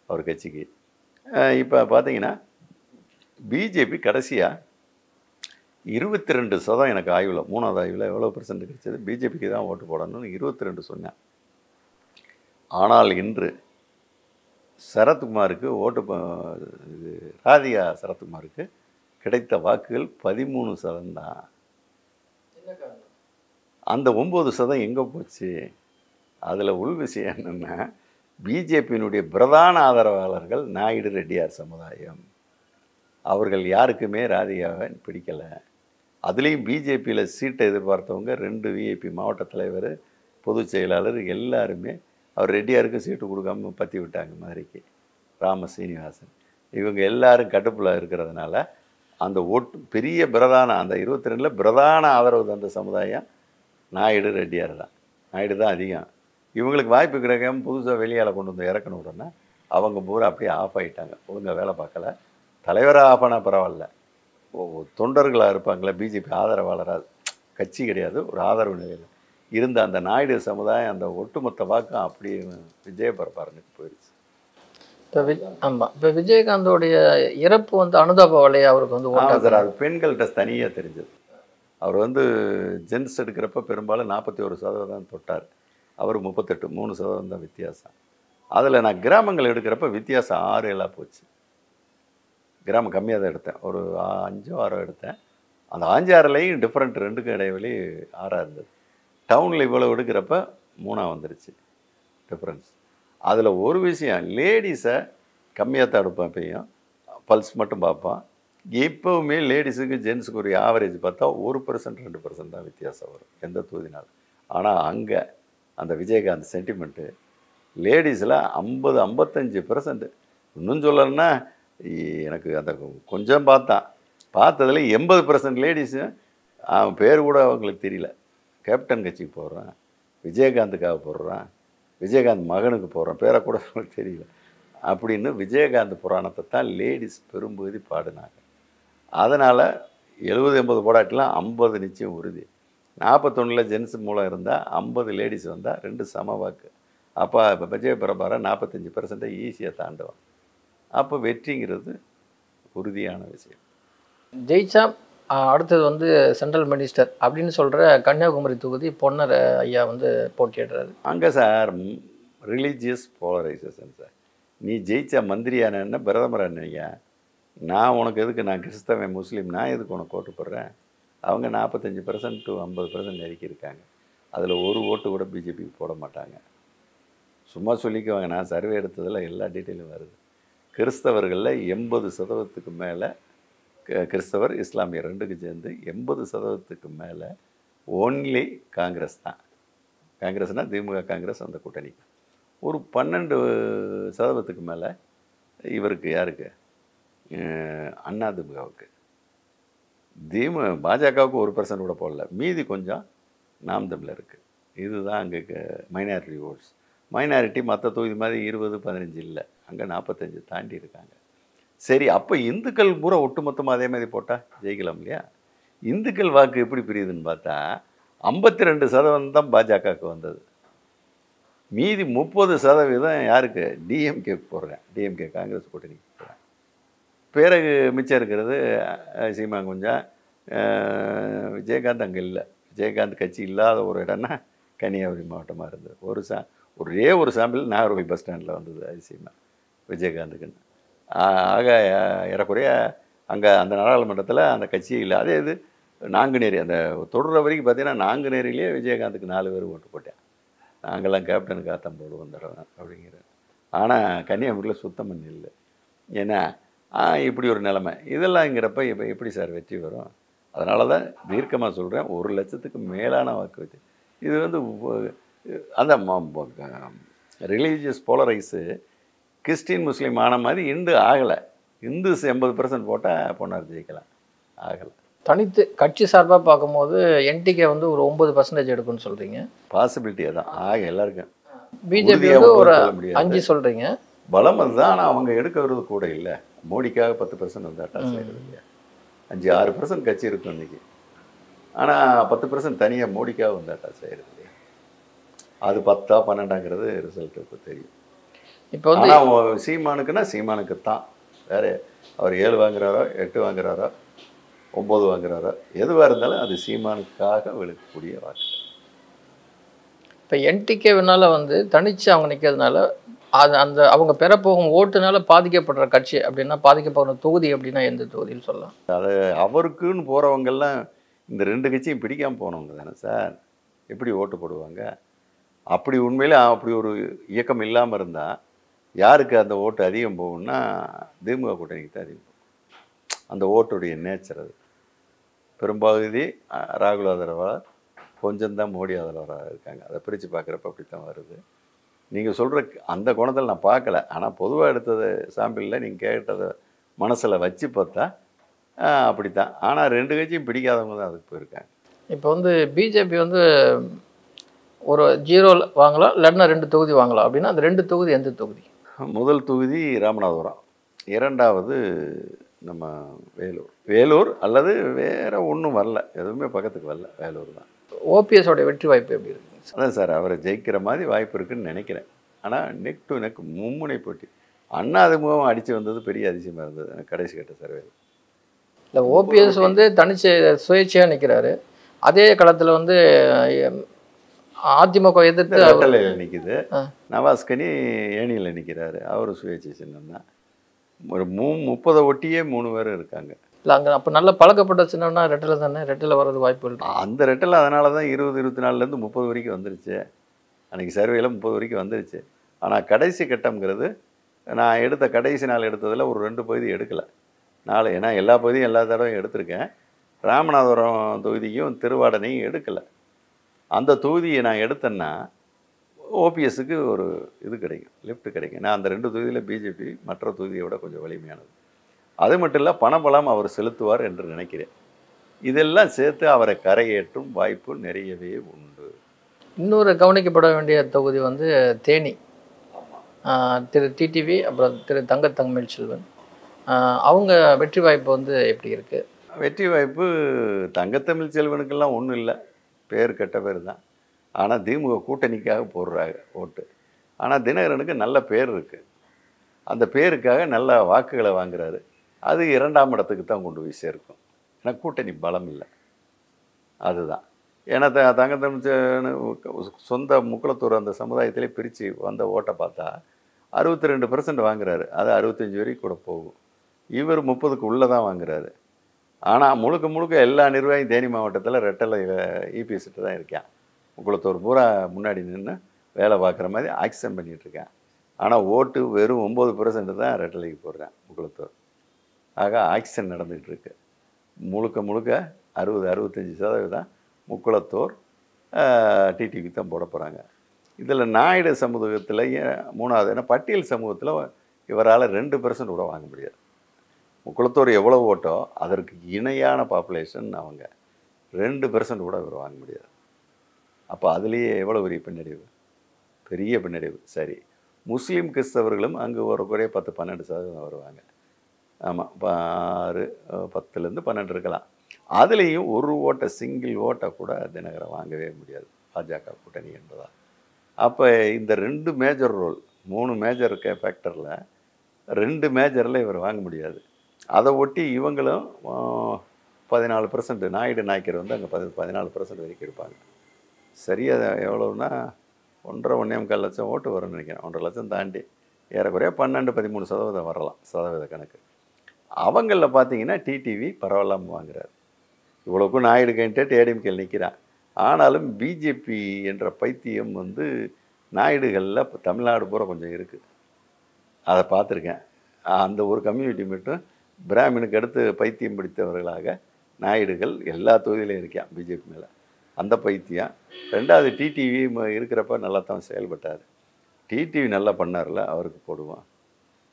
அவர் கட்சிக்கு. இப்போ பார்த்தீங்கன்னா பிஜேபி கடைசியாக 22% எனக்கு ஆய்வில், 3வது ஆய்வில் எவ்வளோ % கிடைச்சது, பிஜேபிக்கு தான் ஓட்டு போடணும்னு 22 சொன்னேன். ஆனால் இன்று சரத்குமாருக்கு ராதிகா சரத்குமாருக்கு கிடைத்த வாக்குகள் 13% தான். அந்த 9% எங்கே போச்சு? அதில் உள் விஷயம் என்னென்னா, பிஜேபியினுடைய பிரதான ஆதரவாளர்கள் நாயுடு ரெட்டியார் சமுதாயம். அவர்கள் யாருக்குமே ராதிகாவை பிடிக்கலை. அதுலேயும் பிஜேபியில் சீட்டை எதிர்பார்த்தவங்க 2 விஐபி மாவட்ட தலைவர், பொதுச் செயலாளர் எல்லாருமே அவர் ரெட்டியாருக்கு சீட்டு கொடுக்காம பற்றி விட்டாங்க மதுரைக்கு, ராம சீனிவாசன். இவங்க எல்லாரும் கட்டுப்புல இருக்கிறதுனால அந்த ஓட்டு பெரிய பிரதான அந்த 22ல் பிரதான ஆதரவு தந்த சமுதாயம் நாயுடு ரெட்டியார் தான். நாயுடு தான் அதிகம். இவங்களுக்கு வாய்ப்பு கிடைக்காம புதுசாக வெளியால் கொண்டு வந்து இறக்கணும் உடனே அவங்க பூரா அப்படியே ஆஃப் ஆகிட்டாங்க. ஒழுங்காக வேலை பார்க்கல. தலைவராக ஆஃப் ஆனால் பரவாயில்ல, தொண்டர்களாக இருப்பாங்களே, பிஜேபி ஆதரவாளராக, கட்சி கிடையாது, ஒரு ஆதரவு நிலையில் இருந்த அந்த நாயுடு சமுதாயம் அந்த ஒட்டுமொத்த வாக்கம் அப்படியே விஜயபரபாரனுக்கு போயிடுச்சு. இப்போ ஆமாம், இப்போ விஜயகாந்தோடைய இறப்பு வந்து அனுதாப வலையை அவருக்கு வந்து சார், அது பெண்கள்கிட்ட தனியாக தெரிஞ்சது. அவர் வந்து ஜென்ஸ் எடுக்கிறப்ப பெரும்பாலும் 41% தொட்டார். அவர் 38, 3% தான் வித்தியாசம். அதில் நான் கிராமங்கள் எடுக்கிறப்ப வித்தியாசம் 6-7 போச்சு. கிராமம் கம்மியாக தான் எடுத்தேன், ஒரு 5-6 எடுத்தேன். அந்த 5-6லையும் டிஃப்ரெண்ட், 2க்கும் இடைவெளி 6 இருந்தது. டவுனில் இவ்வளோ எடுக்கிறப்ப 3 வந்துருச்சு டிஃப்ரென்ஸ். அதில் ஒரு விஷயம், லேடிஸை கம்மியாக தான் எடுப்பேன், எப்பயும் பல்ஸ் மட்டும் பார்ப்பான். எப்போவுமே லேடிஸுக்கு ஜென்ஸுக்கு ஒரு ஆவரேஜ் பார்த்தா 1% 2% தான் வித்தியாசம் வரும் எந்த தொகுதினாலும். ஆனால் அங்கே அந்த விஜயகாந்த் சென்டிமெண்ட்டு லேடிஸில் 50-55%. இன்னும் சொல்லணும்னா எனக்கு அந்த கொஞ்சம் பார்த்ததில் 80% லேடிஸு அவன் பேர் கூட அவங்களுக்கு தெரியல. கேப்டன் கட்சிக்கு போடுறான், விஜயகாந்துக்காக போடுறான், விஜயகாந்த் மகனுக்கு போடுறான், பேரை கூட அவங்களுக்கு தெரியல அப்படின்னு விஜயகாந்த் புராணத்தை தான் லேடிஸ் பெரும்பகுதி பாடினாங்க. அதனால் 70-80 போடாட்டிலாம் 50 நிச்சயம் உறுதி. 41 ஜென்ஸ் மூலம் இருந்தால் 50 லேடிஸ் வந்தால் 2 சம வாக்கு. அப்போ இப்போ விஜயபரபாரன் 45% ஈஸியாக தாண்டுவான். அப்போ வெற்றிங்கிறது உறுதியான விஷயம். ஜெயிச்சா அடுத்தது வந்து சென்ட்ரல் மினிஸ்டர் அப்படின்னு சொல்கிற கன்னியாகுமரி தொகுதி பொன்னர் ஐயா வந்து போட்டியிடுறாரு. அங்கே சார் ரிலீஜியஸ் போலரைசேஷன் சார். நீ ஜெயிச்சா மந்திரியான பிரதமர் என்னையா, நான் உனக்கு எதுக்கு, நான் கிறிஸ்தவன் முஸ்லீம், நான் எதுக்கு உனக்கு ஓட்டு போடுறேன்? அவங்க 45% to 50% நெருக்கியிருக்காங்க. அதில் ஒரு ஓட்டு கூட பிஜேபிக்கு போட மாட்டாங்க. சும்மா சொல்லிக்குவாங்க, நான் சர்வே எடுத்ததில் எல்லா டீட்டெயிலும் வருது. கிறிஸ்தவர்களில் 80%க்கு மேலே, கிறிஸ்தவர் இஸ்லாமியர் 2க்கு சேர்ந்து 80%க்கு மேலே ஓன்லி காங்கிரஸ் தான். காங்கிரஸ்னால் திமுக காங்கிரஸ் அந்த கூட்டணி. ஒரு 12% மேலே இவருக்கு, யாருக்கு, அதிமுகவுக்கு. பாஜகவுக்கு 1% கூட போடல. மீதி கொஞ்சம் நாம் தமிழருக்கு. இதுதான் அங்கே மைனாரிட்டி ஓட்ஸ். மைனாரிட்டி மற்ற தொகுதி மாதிரி 20-15 இல்லை, அங்கே 45 தாண்டி இருக்காங்க. சரி, அப்போ இந்துக்கள் பூரா ஒட்டுமொத்தமாக அதே மாதிரி போட்டால் ஜெயிக்கலாம் இல்லையா? இந்துக்கள் வாக்கு எப்படி பிரியுதுன்னு பார்த்தா 52% தான் பாஜகவுக்கு வந்தது. மீதி 30% யாருக்கு, டிஎம்கே போடுறேன், டிஎம்கே காங்கிரஸ் கூட்டணிக்கு போடுறேன். பிறகு மிச்சம் இருக்கிறது சீமான் கொஞ்சம். விஜயகாந்த் அங்கே இல்லை. விஜயகாந்த் கட்சி இல்லாத ஒரு இடம்னா கன்னியாகுமரி மாவட்டமாக இருந்தது. ஒரே ஒரு சாம்பிள் நாகர்கோவில் பஸ் ஸ்டாண்டில் வந்தது அதிசயமாக விஜயகாந்துக்குன்னு. ஆக ஏறக்குறைய அங்கே அந்த நாடாளுமன்றத்தில் அந்த கட்சியே இல்லை. அதே இது நாங்குநேரி, அந்த தொடர வரைக்கும் பார்த்தீங்கன்னா நாங்குநேரியிலே விஜயகாந்துக்கு 4 பேர் ஓட்டு போட்டேன். நாங்கள்லாம் கேப்டனுக்கு ஆத்தம் போடுவோம் தடவை அப்படிங்கிற. ஆனால் கன்னியாகுமரியில் சுத்தம் பண்ணி இல்லை. ஏன்னா இப்படி ஒரு நிலைமை. இதெல்லாம்ங்கிறப்ப இப்போ எப்படி சார் வெற்றி வரும்? அதனால தான் தீர்க்கமாக சொல்கிறேன், 1 லட்சத்துக்கு மேலான வாக்கு வச்சு. இது வந்து அந்த ரிலீஜியஸ் போலரைஸு கிறிஸ்டின் முஸ்லீம் ஆன மாதிரி இந்து ஆகலை. இந்துஸ் 80% போட்டால் பொன்னார் ஜெயிக்கலாம், ஆகலை. தனித்து கட்சி சார்பாக பார்க்கும்போது என்டிகே வந்து ஒரு 9% எடுக்குன்னு சொல்கிறீங்க. பாசிபிலிட்டியாக தான் எல்லாருக்கும். பிஜேபி வந்து ஒரு 5 சொல்கிறீங்க. பலம் அதுதான். ஆனால் அவங்க எடுக்கிறது கூட இல்லை. மோடிக்காக 10% வந்து அட்டாச் ஆகிடுது இல்லையா? 5-6% கட்சி இருக்கும் இன்றைக்கி. ஆனால் 10% தனியாக மோடிக்காக வந்து அட்டாச் ஆகிடுது இல்லையா? அது 10-12ங்கிறது ரிசல்ட் இப்போ தெரியும். இப்போ வந்து சீமானுக்குன்னா சீமானுக்கு தான். வேறு அவர் 7 வாங்குறாரோ 8 வாங்குறாரோ 9 வாங்குறாரோ எதுவாக இருந்தாலும் அது சீமானுக்காக விழுக்கக்கூடிய வாக்கு. இப்போ என்டிகேவினால வந்து தனித்து அவங்க நிற்கிறதுனால அது அந்த அவங்க பெறப்போகும் ஓட்டுனால பாதிக்கப்படுற கட்சி அப்படின்னா, பாதிக்கப்படுற தொகுதி அப்படின்னா எந்த தொகுதின்னு சொல்லலாம்? அது அவருக்குன்னு போகிறவங்கெல்லாம் இந்த 2 கட்சியும் பிடிக்காமல் போனவங்க தானே சார். எப்படி ஓட்டு போடுவாங்க? அப்படி உண்மையிலே அப்படி ஒரு இயக்கம் இல்லாமல் இருந்தால் யாருக்கு அந்த ஓட்டு அதிகம் போகும்னா திமுக கூட்டணிக்கு தான் அதிகம் போகும். அந்த ஓட்டுடைய நேச்சர் அது. பெரும்பகுதி ராகுல் ஆதரவாளர், கொஞ்சம்தான் மோடி ஆதரவாளராக இருக்காங்க. அதை பிரித்து பார்க்குறப்ப அப்படி தான் வருது. நீங்கள் சொல்கிற அந்த கோணத்தில் நான் பார்க்கல. ஆனால் பொதுவாக எடுத்தது சாம்பிளில் நீங்கள் கேட்டதை மனசில் வச்சு பார்த்தா அப்படித்தான். ஆனால் 2 கட்சியும் பிடிக்காதவங்க தான் அதுக்கு போயிருக்காங்க. இப்போ வந்து பிஜேபி வந்து ஒரு 0 வாங்கலாம், இல்லைன்னா 2 தொகுதி வாங்கலாம் அப்படின்னா அந்த 2 தொகுதி எந்த தொகுதி? முதல் தொகுதி ராமநாதபுரம், 2வது நம்ம வேலூர். வேலூர் அல்லது வேற ஒன்றும் வரல, எதுவுமே பக்கத்துக்கு வரல, வேலூர் தான். ஓபிஎஸ் உடைய வெற்றி வாய்ப்பு எப்படி இருக்குங்க சார்? அதான் சார், அவரை ஜெயிக்கிற மாதிரி வாய்ப்பு இருக்குன்னு நினைக்கிறேன். ஆனால் நெக் டு நெக் மும்முனை போட்டி. அதிமுகவும் அடித்து வந்தது பெரிய அதிசயமாக இருந்தது எனக்கு கடைசி கட்ட சர்வேல. இல்லை, ஓபிஎஸ் வந்து தனிச்சு சுயேட்சையாக நிற்கிறாரு. அதே களத்தில் வந்து அதிமுக எதிர்த்து ரெட்டலையில் நிற்கிது. நவாஸ்கனி ஏணியில் நிற்கிறாரு, அவர் சுயேட்சை சின்னம் தான். ஒரு 30 ஒட்டியே 3 பேர் இருக்காங்க. இல்லை, அங்கே அப்போ நல்ல பழக்கப்பட்ட சின்னம்னா ரெட்டில் தானே, ரெட்டில் வர்றது வாய்ப்பு இல்லை. அந்த ரெட்டில் அதனால தான் 20, 24லேருந்து 30 வரைக்கும் வந்துருச்சு. அன்றைக்கி சர்வேல 30 வரைக்கும் வந்துருச்சு. ஆனால் கடைசி கட்டம்ங்கிறது நான் எடுத்த கடைசி நாள் எடுத்ததில் ஒரு 2 பகுதி எடுக்கலை. ஏன்னா எல்லா பகுதியும் எல்லா தடவையும் எடுத்திருக்கேன். ராமநாதபுரம் தொகுதியும் திருவாடனையும் எடுக்கலை. அந்த தொகுதியை நான் எடுத்தேன்னா ஓபிஎஸ்க்கு ஒரு இது கிடைக்கும், லிஃப்ட் கிடைக்கும். நான் அந்த 2 தொகுதியில் பிஜேபி மற்ற தொகுதியை விட கொஞ்சம் வலிமையானது. அது மட்டும் இல்லை, பணபலம் அவர் செலுத்துவார் என்று நினைக்கிறேன். இதெல்லாம் சேர்த்து அவரை கரையேற்றும் வாய்ப்பு நிறையவே உண்டு. இன்னொரு கவனிக்கப்பட வேண்டிய தொகுதி வந்து தேனி. திரு டிடிவி, அப்புறம் திரு தங்கத்தமிழ் செல்வன், அவங்க வெற்றி வாய்ப்பு வந்து எப்படி இருக்குது? வெற்றி வாய்ப்பு தங்கத்தமிழ் செல்வனுக்கெல்லாம் ஒன்றும் இல்லை, பேர் கெட்ட பேர் தான். ஆனால் திமுக கூட்டணிக்காக போடுறாங்க ஓட்டு. ஆனால் தினகரனுக்கு நல்ல பேர் இருக்குது, அந்த பேருக்காக நல்ல வாக்குகளை வாங்குறாரு. அது 2ஆம் இடத்துக்கு தான் கொண்டு போய் சேர்க்கும். ஏன்னா கூட்டணி பலம் இல்லை, அதுதான். ஏன்னா தங்கத்தமிழ் சொந்த முக்குளத்தூர் அந்த சமுதாயத்திலே பிரித்து வந்த ஓட்டை பார்த்தா 62% வாங்குறாரு. அது 65 வரைக்கும் கூட போகும். இவர் 30க்கு உள்ளே தான் வாங்குறாரு. ஆனால் முழுக்க முழுக்க எல்லா நிர்வாகியும் தேனி மாவட்டத்தில் ரெட்டலை இபிஎஸ்ட்டு தான் இருக்கான். முக்குளத்தூர் பூரா முன்னாடி நின்று வேலை பார்க்குற மாதிரி ஆக்ஷன் பண்ணிகிட்ருக்கேன். ஆனால் ஓட்டு வெறும் 9% தான் ரெட்டலைக்கு போடுறேன் முக்குளத்தூர். ஆக ஆக்ஷன் நடந்துகிட்ருக்கு. முழுக்க முழுக்க 65% முக்குளத்தூர் டிடிவி தான் போட போகிறாங்க. இதில் நாயுடு சமூகத்தில் 3வது, ஏன்னா பட்டியல் சமூகத்தில் இவரால் 2% கூட வாங்க முடியாது. முக்குளத்தூர் எவ்வளோ ஓட்டோ அதற்கு இணையான பாப்புலேஷன் அவங்க, 2% கூட இவர் வாங்க முடியாது. அப்போ அதுலேயே எவ்வளோ பெரிய பின்னடைவு, பெரிய பின்னடைவு. சரி, முஸ்லீம் கிறிஸ்தவர்களும் அங்கே ஒரு குறைய 10-12% வருவாங்க. ஆமாம், 6, 10லேருந்து 12 இருக்கலாம். அதுலேயும் ஒரு ஓட்டை, சிங்கிள் ஓட்டை கூட தினகரை வாங்கவே முடியாது பாஜக கூட்டணி என்பதால். அப்போ இந்த 2 மேஜர் ரோல், 3 மேஜர் ஃபேக்டரில் 2 மேஜரில் இவர் வாங்க முடியாது. அதை ஒட்டி இவங்களும் 14%, நாயுடு நாய்க்கர் வந்து அங்கே 14% வரைக்கும் இருப்பாங்க. சரியாக எவ்வளோன்னா 1.5 லட்சம் ஓட்டு வரும்னு நினைக்கிறேன். 1.5 லட்சம் தாண்டி ஏறக்குறைய 12-13% வரலாம் சதவீத கணக்கு. அவங்களில் பார்த்தீங்கன்னா டிடிவி பரவாயில்லாமல் வாங்குறாரு. இவ்வளோக்கும் நாயுடு கேண்டிடேட் ஏடிஎம்கேல நிற்கிறான். ஆனாலும் பிஜேபி என்ற பைத்தியம் வந்து நாயுடுகளில் இப்போ தமிழ்நாடு பூரா கொஞ்சம் இருக்குது. அதை பார்த்துருக்கேன். அந்த ஒரு கம்யூனிட்டி மட்டும் பிராமினுக்கு அடுத்து பைத்தியம் பிடித்தவர்களாக நாயுடுகள் எல்லா தொகுதியிலையும் இருக்கான் பிஜேபி மேலே. அந்த பைத்தியம். 2வது டிடிவி இருக்கிறப்ப நல்லா தான் செயல்பட்டார். டிடிவி நல்லா பண்ணார்ல, அவருக்கு போடுவான்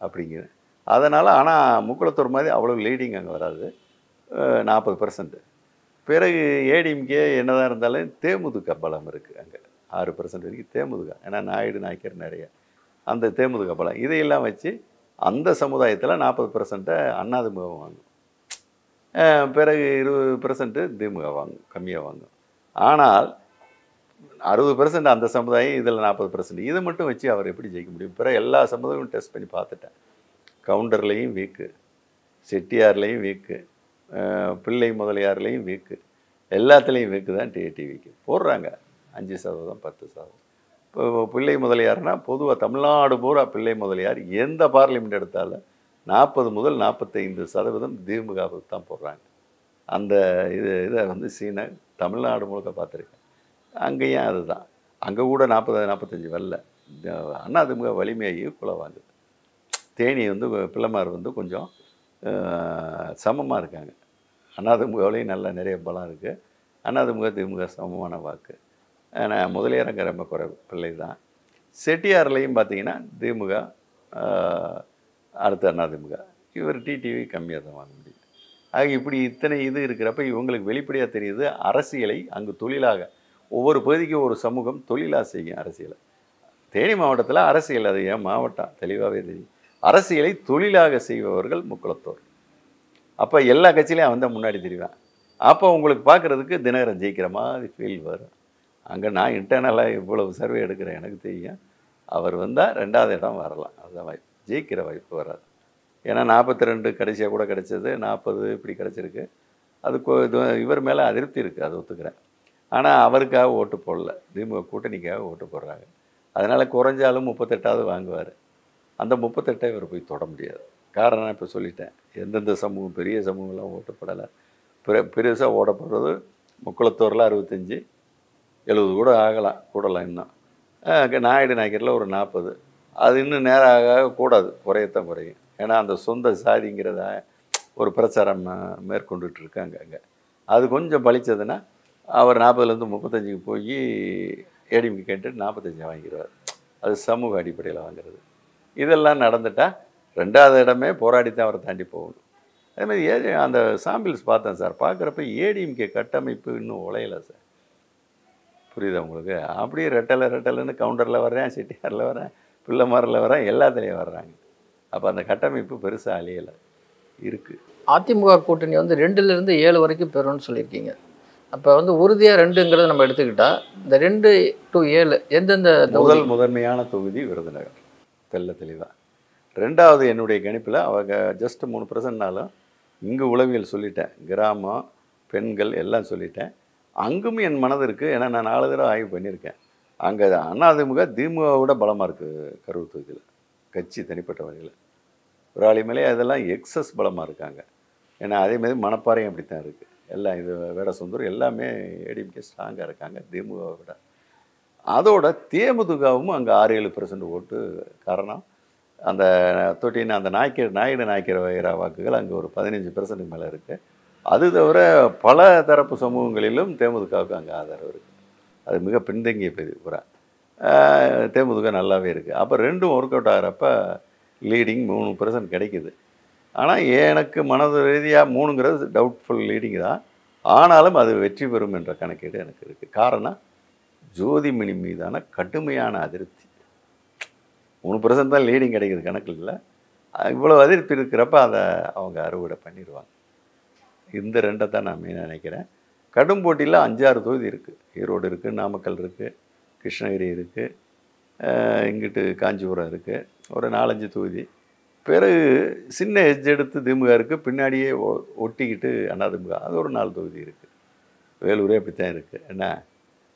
அப்படிங்கிற. அதனால் ஆனால் முக்குளத்தூர் மாதிரி அவ்வளோ லீடிங் அங்கே வராது, 40%. பிறகு ஏடிஎம்கே என்னதான் இருந்தாலும் தேமுதிக பலம் இருக்குது அங்கே, 6% வரைக்கும் தேமுதிக. ஏன்னா நாயுடு நாய்க்கர் நிறைய, அந்த தேமுதிக பலம். இதையெல்லாம் வச்சு அந்த சமுதாயத்தில் 40% அதிமுக வாங்கும். பிறகு 20% திமுக வாங்கும், கம்மியாக வாங்கும். ஆனால் 60% அந்த சமுதாயம், இதில் 40%. இதை மட்டும் வச்சு அவர் எப்படி ஜெயிக்க முடியும்? பிறகு எல்லா சமுதாயமும் டெஸ்ட் பண்ணி பார்த்துட்டேன். கவுண்டர்லேயும் வீக்கு, செட்டியார்லேயும் வீக்கு, பிள்ளை முதலியார்லேயும் வீக்கு, எல்லாத்துலேயும் வீக்கு தான் டிடிவிக்கு போடுறாங்க. 5%, 10%. இப்போ பிள்ளை முதலியார்னால் பொதுவாக தமிழ்நாடு பூரா பிள்ளை முதலியார் எந்த பார்லிமெண்ட் எடுத்தாலும் 40 முதல் 45% திமுகவுக்கு தான் போடுறாங்க. அந்த இதை வந்து சீனை தமிழ்நாடு முழுக்க பார்த்துருக்கேன். அங்கேயும் அதுதான். அங்கே கூட 40-45 வரல. அதிமுக வலிமையை ஈக்குவலாக வாங்குது. தேனி வந்து பிள்ளைமார் வந்து கொஞ்சம் சமமாக இருக்காங்க. அதிமுகவிலையும் நல்ல நிறைய பலம் இருக்குது. அதிமுக திமுக சமமான வாக்கு. ஆனால் முதலியாரங்க ரொம்ப குறைவு, பிள்ளை தான். செட்டியார்லேயும் பார்த்தீங்கன்னா திமுக அடுத்த அதிமுக. இவர் டிடிவி கம்மியாக தான் வாங்க முடியும். ஆக இப்படி இத்தனை இது இருக்கிறப்ப இவங்களுக்கு வெளிப்படையாக தெரியுது அரசியலை அங்கு தொழிலாக ஒவ்வொரு பகுதிக்கும் ஒரு சமூகம் தொழிலாக செய்யும் அரசியலை. தேனி மாவட்டத்தில் அரசியல் அது என் மாவட்டம் தெளிவாகவே தெரியும். அரசியலை தொழிலாக செய்பவர்கள் முக்குளத்தோர். அப்போ எல்லா கட்சியிலையும் அவன் தான் முன்னாடி தெரிவான். அப்போ உங்களுக்கு பார்க்குறதுக்கு தினகரன் ஜெயிக்கிற மாதிரி ஃபீல் வரும். அங்கே நான் இன்டர்னலாக இவ்வளவு சர்வே எடுக்கிறேன், எனக்கு தெரியும். அவர் வந்தால் 2வது இடம் வரலாம், அதுதான் வாய்ப்பு. ஜெயிக்கிற வாய்ப்பு வராது. ஏன்னா 42 கடைசியாக கூட கிடைச்சது, 40 இப்படி கிடச்சிருக்கு. அது இவர் மேலே அதிருப்தி இருக்குது, அதை ஒத்துக்கிறேன். ஆனால் அவருக்காக ஓட்டு போடல, திமுக கூட்டணிக்காக ஓட்டு போடுறாங்க. அதனால் குறைஞ்சாலும் 38வது வாங்குவார். அந்த 38 இவர் போய் தொட முடியாது. காரணம் இப்போ சொல்லிட்டேன், எந்தெந்த சமூகம் பெரிய சமூகம்லாம் ஓட்டு போடலை. பெருசாக ஓடப்படுறது முக்குளத்தூரில் 65, 70 கூட ஆகலாம், கூடலாம் இன்னும். நாயுடு நாயக்கரில் ஒரு 40. அது இன்னும் நேராக கூடாது, குறையத்தான் குறையும். ஏன்னா அந்த சொந்த சாதிங்கிறத ஒரு பிரச்சாரம் மேற்கொண்டுட்டு இருக்காங்க அங்கே. அது கொஞ்சம் பலிச்சதுன்னா அவர் 40லேருந்து 35க்கு போய் ஏடிஎம்கே கேட்டு 45 வாங்கிடுவார். அது சமூக அடிப்படையில் வாங்குறது. இதெல்லாம் நடந்துட்டால் 2வது இடமே போராடித்தான் அவரை தாண்டி போகணும். அதேமாதிரி அந்த சாம்பிள்ஸ் பார்த்தேன் சார், பார்க்குறப்ப ஏடிஎம்கே கட்டமைப்பு இன்னும் உழையலை சார். புரியுதா உங்களுக்கு? அப்படியே ரெட்டலைன்னு கவுண்டரில் வர்றேன், செட்டியாரில் வரேன், பிள்ளைமாரில் வரேன், எல்லாத்துலேயும் வர்றாங்க. அப்போ அந்த கட்டமைப்பு பெருசாக அழியலை இருக்குது. அதிமுக கூட்டணி வந்து 2லேருந்து 7 வரைக்கும் பெறும்னு சொல்லியிருக்கீங்க. அப்போ வந்து உறுதியாக 2ங்கிறத நம்ம எடுத்துக்கிட்டால் இந்த 2 to 7 எந்தெந்த முதன்மையான தொகுதி விருதுநகர் தெல்ல தெளிவாக. 2வது என்னுடைய கணிப்பில் அவங்க ஜஸ்ட் 3%னாலும் இங்கு உளவியல் சொல்லிட்டேன், கிராமம் பெண்கள் எல்லாம் சொல்லிட்டேன். அங்கும் என் மனது இருக்குது. ஏன்னா நான் 4 தடவை ஆய்வு பண்ணியிருக்கேன். அங்கே அதிமுக திமுகவை விட பலமாக இருக்குது. கரூர் தொகுதியில் கட்சி தனிப்பட்ட வகையில் விராலிமலை அதெல்லாம் எக்ஸஸ் பலமாக இருக்காங்க. ஏன்னா அதேமாதிரி மணப்பாறையும் அப்படி தான் இருக்குது. எல்லாம் இது வேடசந்தூர் எல்லாமே ஏடிஎம்கே ஸ்ட்ராங்காக இருக்காங்க திமுகவை விட. அதோட தேமுதிகவும் அங்கே 6-7% ஓட்டு. காரணம் அந்த தொட்டின அந்த நாயுடு நாயக்கர் வகைரா வாக்குகள் அங்கே ஒரு 15% மேலே இருக்குது. அது தவிர பல தரப்பு சமூகங்களிலும் தேமுதிகவுக்கு அங்கே ஆதரவு இருக்குது. அது மிக பின்தங்கிய பகுதி பூரா. தேமுதிக நல்லாவே இருக்குது. அப்போ 2ம் ஒர்க் அவுட் ஆகிறப்ப லீடிங் 3% கிடைக்குது. ஆனால் எனக்கு மனது ரீதியாக 3ங்கிறது டவுட்ஃபுல் லீடிங் தான். ஆனாலும் அது வெற்றி பெறும் என்ற கணக்கீடு எனக்கு இருக்குது. காரணம் ஜோதிமணி மீதான கடுமையான அதிருப்தி. 3% தான் லீடிங் கிடைக்கிது கணக்கில் இல்லை. இவ்வளோ அதிருப்தி இருக்கிறப்ப அதை அவங்க அறுவடை பண்ணிடுவாங்க. இந்த 2 தான் நான் மெயினாக நினைக்கிறேன். கடும் போட்டியில் 5-6 தொகுதி இருக்குது. ஈரோடு இருக்குது, நாமக்கல் இருக்குது, கிருஷ்ணகிரி இருக்குது, இங்கிட்டு காஞ்சிபுரம் இருக்குது, ஒரு 4-5 தொகுதி. பிறகு சின்ன எட்ஜ் எடுத்து திமுக இருக்குது, பின்னாடியே ஒட்டிக்கிட்டு அதிமுக அது ஒரு 4 தொகுதி இருக்குது. வேலூரே அப்படி தான் இருக்குது. என்ன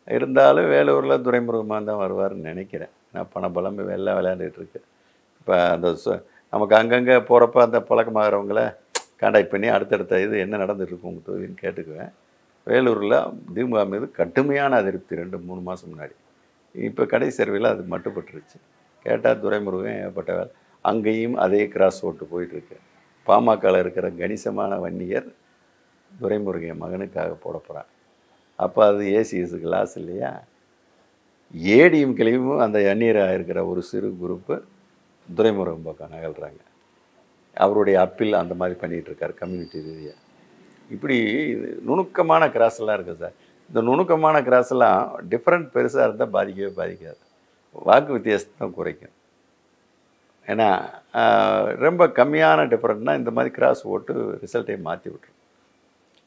இருந்தாலும் வேலூரில் துரைமுருகமாக தான் வருவார்னு நினைக்கிறேன். நான் பணபலம் எல்லாம் விளையாண்டுட்டு இருக்கு. இப்போ அந்த நமக்கு அங்கங்கே போகிறப்ப அந்த பழக்கமாகறவங்கள கான்டாக்ட் பண்ணி அடுத்தடுத்த இது என்ன நடந்துகிட்ருக்கு உங்கள் தொகுதின்னு கேட்டுக்குவேன். வேலூரில் திமுக மீது கடுமையான அதிருப்தி 2-3 மாதம் முன்னாடி. இப்போ கடைசி சர்வேயில் அது மட்டுப்பட்டுருச்சு. கேட்டால் துரைமுருகன் ஏற்பட்ட வேலை. அங்கேயும் அதே கிராஸ் ஓட்டு போயிட்டுருக்கு. பாமகவில் இருக்கிற கணிசமான வன்னியர் துரைமுருகன் மகனுக்காக போட போகிறாங்க. அப்போ அது ஏசிஎஸ்க்கு லாஸ் இல்லையா? ஏடிஎம்கேலையும் அந்த அந்நியராக இருக்கிற ஒரு சிறு குரூப்பு துரைமுருகன் பக்கம் நகல்றாங்க. அவருடைய அப்பீல் அந்த மாதிரி பண்ணிகிட்ருக்கார் கம்யூனிட்டி ரீதியாக. இப்படி நுணுக்கமான கிராஸ்லாம் இருக்குது சார். இந்த நுணுக்கமான கிராஸ்லாம் டிஃப்ரெண்ட் பெருசாக இருந்தால் பாதிக்கவே பாதிக்காது. வாக்கு வித்தியாசத்தை குறைக்கும். ஏன்னா ரொம்ப கம்மியான டிஃப்ரெண்ட்னால் இந்த மாதிரி கிராஸ் ஓட்டு ரிசல்ட்டையும் மாற்றி விட்டுரும்.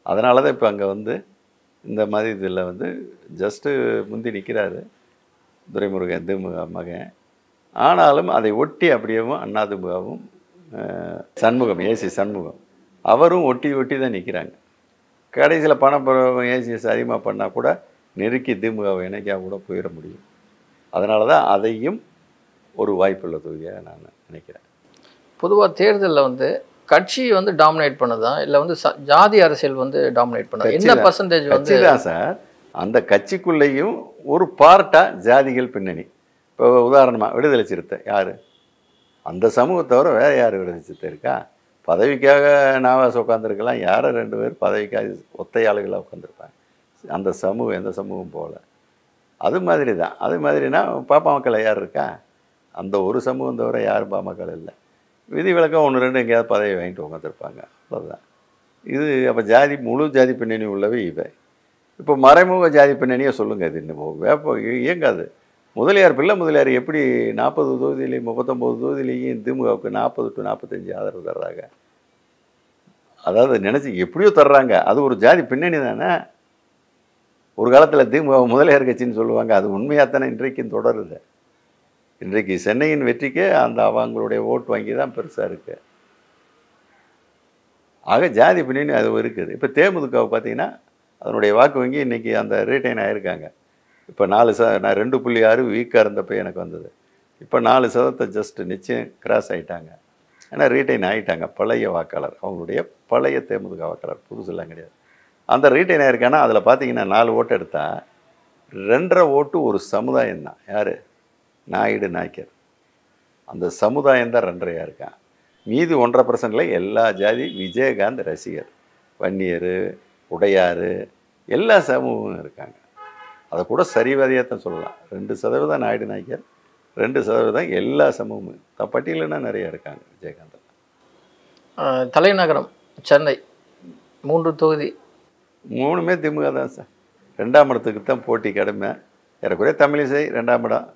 அதனால தான் இப்போ அங்கே வந்து இந்த மாதிரி இதில் வந்து ஜஸ்ட்டு முந்தி நிற்கிறாரு துரைமுருகன் திமுக மகன். ஆனாலும் அதை ஒட்டி அப்படியேவும் அதிமுகவும் சண்முகம் ஏசி சண்முகம் அவரும் ஒட்டி ஒட்டி தான் நிற்கிறாங்க. கடைசியில் பணம் ஏசிஎஸ் அதிகமாக பண்ணால் கூட நெருக்கி திமுகவை இணைக்காக கூட போயிட முடியும். அதனால தான் அதையும் ஒரு வாய்ப்புள்ள தொகுதியாக நான் நினைக்கிறேன். பொதுவாக தேர்தலில் வந்து கட்சி வந்து டாமினேட் பண்ணுதா இல்லை வந்து ஜாதி அரசியல் வந்து டாமினேட் பண்ணுதா? என்ன பர்சன்டேஜ் வந்து தான் சார்? அந்த கட்சிக்குள்ளேயும் ஒரு பார்ட்டாக ஜாதிகள் பின்னணி. இப்போ உதாரணமாக விடுதலை சிறுத்தை யார்? அந்த சமூகத்தை தவிர வேறு யார் விடுதலை சிறுத்தை இருக்கா? பதவிக்காக நாவாஸ் உட்காந்துருக்கலாம், யாரை 2 பேர் பதவிக்காக ஒத்தையாளுகளாக உட்காந்துருப்பாங்க. அந்த சமூகம் எந்த சமூகம் போகல. அது மாதிரி தான். அது மாதிரினா பாமகவில் யார் இருக்கா? அந்த ஒரு சமூகம் தவிர யாரும் பாமகவில் இல்லை. விதி விலக்கம் 1-2 எங்கேயாவது பதவி வாங்கிட்டு உட்காந்துருப்பாங்க. அவ்வளோதான். இது அப்போ ஜாதி முழு ஜாதி பின்னணி உள்ளவே இவை. இப்போ மறைமுக ஜாதி பின்னணியை சொல்லுங்கள். இது இன்னும் இயங்காது. முதலியார் பிள்ளை முதலியார் எப்படி 40 தொகுதியிலையும் 39 தொகுதியிலையும் திமுகவுக்கு 40 to 45 ஆதரவு தர்றாங்க. அதாவது நினச்சி எப்படியோ தர்றாங்க. அது ஒரு ஜாதி பின்னணி தானே. ஒரு காலத்தில் திமுக முதலியார் கட்சின்னு சொல்லுவாங்க. அது உண்மையாக தானே இன்றைக்கும் தொடருது. இன்றைக்கு சென்னையின் வெற்றிக்கு அந்த அவங்களுடைய ஓட்டு வங்கி தான் பெருசாக இருக்குது. ஆக ஜாதி பின்னணி அது இருக்குது. இப்போ தேமுதிகவை பார்த்தீங்கன்னா அதனுடைய வாக்கு வங்கி இன்றைக்கி அந்த ரீட்டைன் ஆகிருக்காங்க. இப்போ 4 நான் 2.6 வீக்காக இருந்தப்போ எனக்கு வந்தது. இப்போ 4% ஜஸ்ட் நிச்சயம் கிராஸ் ஆகிட்டாங்க. ஏன்னா ரீட்டைன் ஆகிட்டாங்க. பழைய வாக்காளர், அவங்களுடைய பழைய தேமுதிக வாக்காளர், புதுசெல்லாம் கிடையாது. அந்த ரீட்டைன் ஆகிருக்கானா அதில் பார்த்தீங்கன்னா 4 ஓட்டு எடுத்தால் 2.5 ஓட்டு ஒரு சமுதாயம் தான். யார்? நாயுடு நாய்க்கர். அந்த சமுதாயம் தான் 2.5 இருக்கான். மீதி 1.5% எல்லா ஜாதி விஜயகாந்த் ரசிகர், வன்னியர், உடையார், எல்லா சமூகமும் இருக்காங்க. அதை கூட சரிவாதியாக தான் சொல்லலாம். 2% நாயுடு நாய்க்கர், 2% எல்லா சமூகமும். பட்டியலுன்னா நிறைய இருக்காங்க. விஜயகாந்த் தலைநகரம் சென்னை 3 தொகுதி 3மே திமுக தான் சார். 2ஆம் இடத்துக்கு தான் போட்டி கடுமை. ஏறக்குறைய தமிழிசை 2ஆம் இடம்.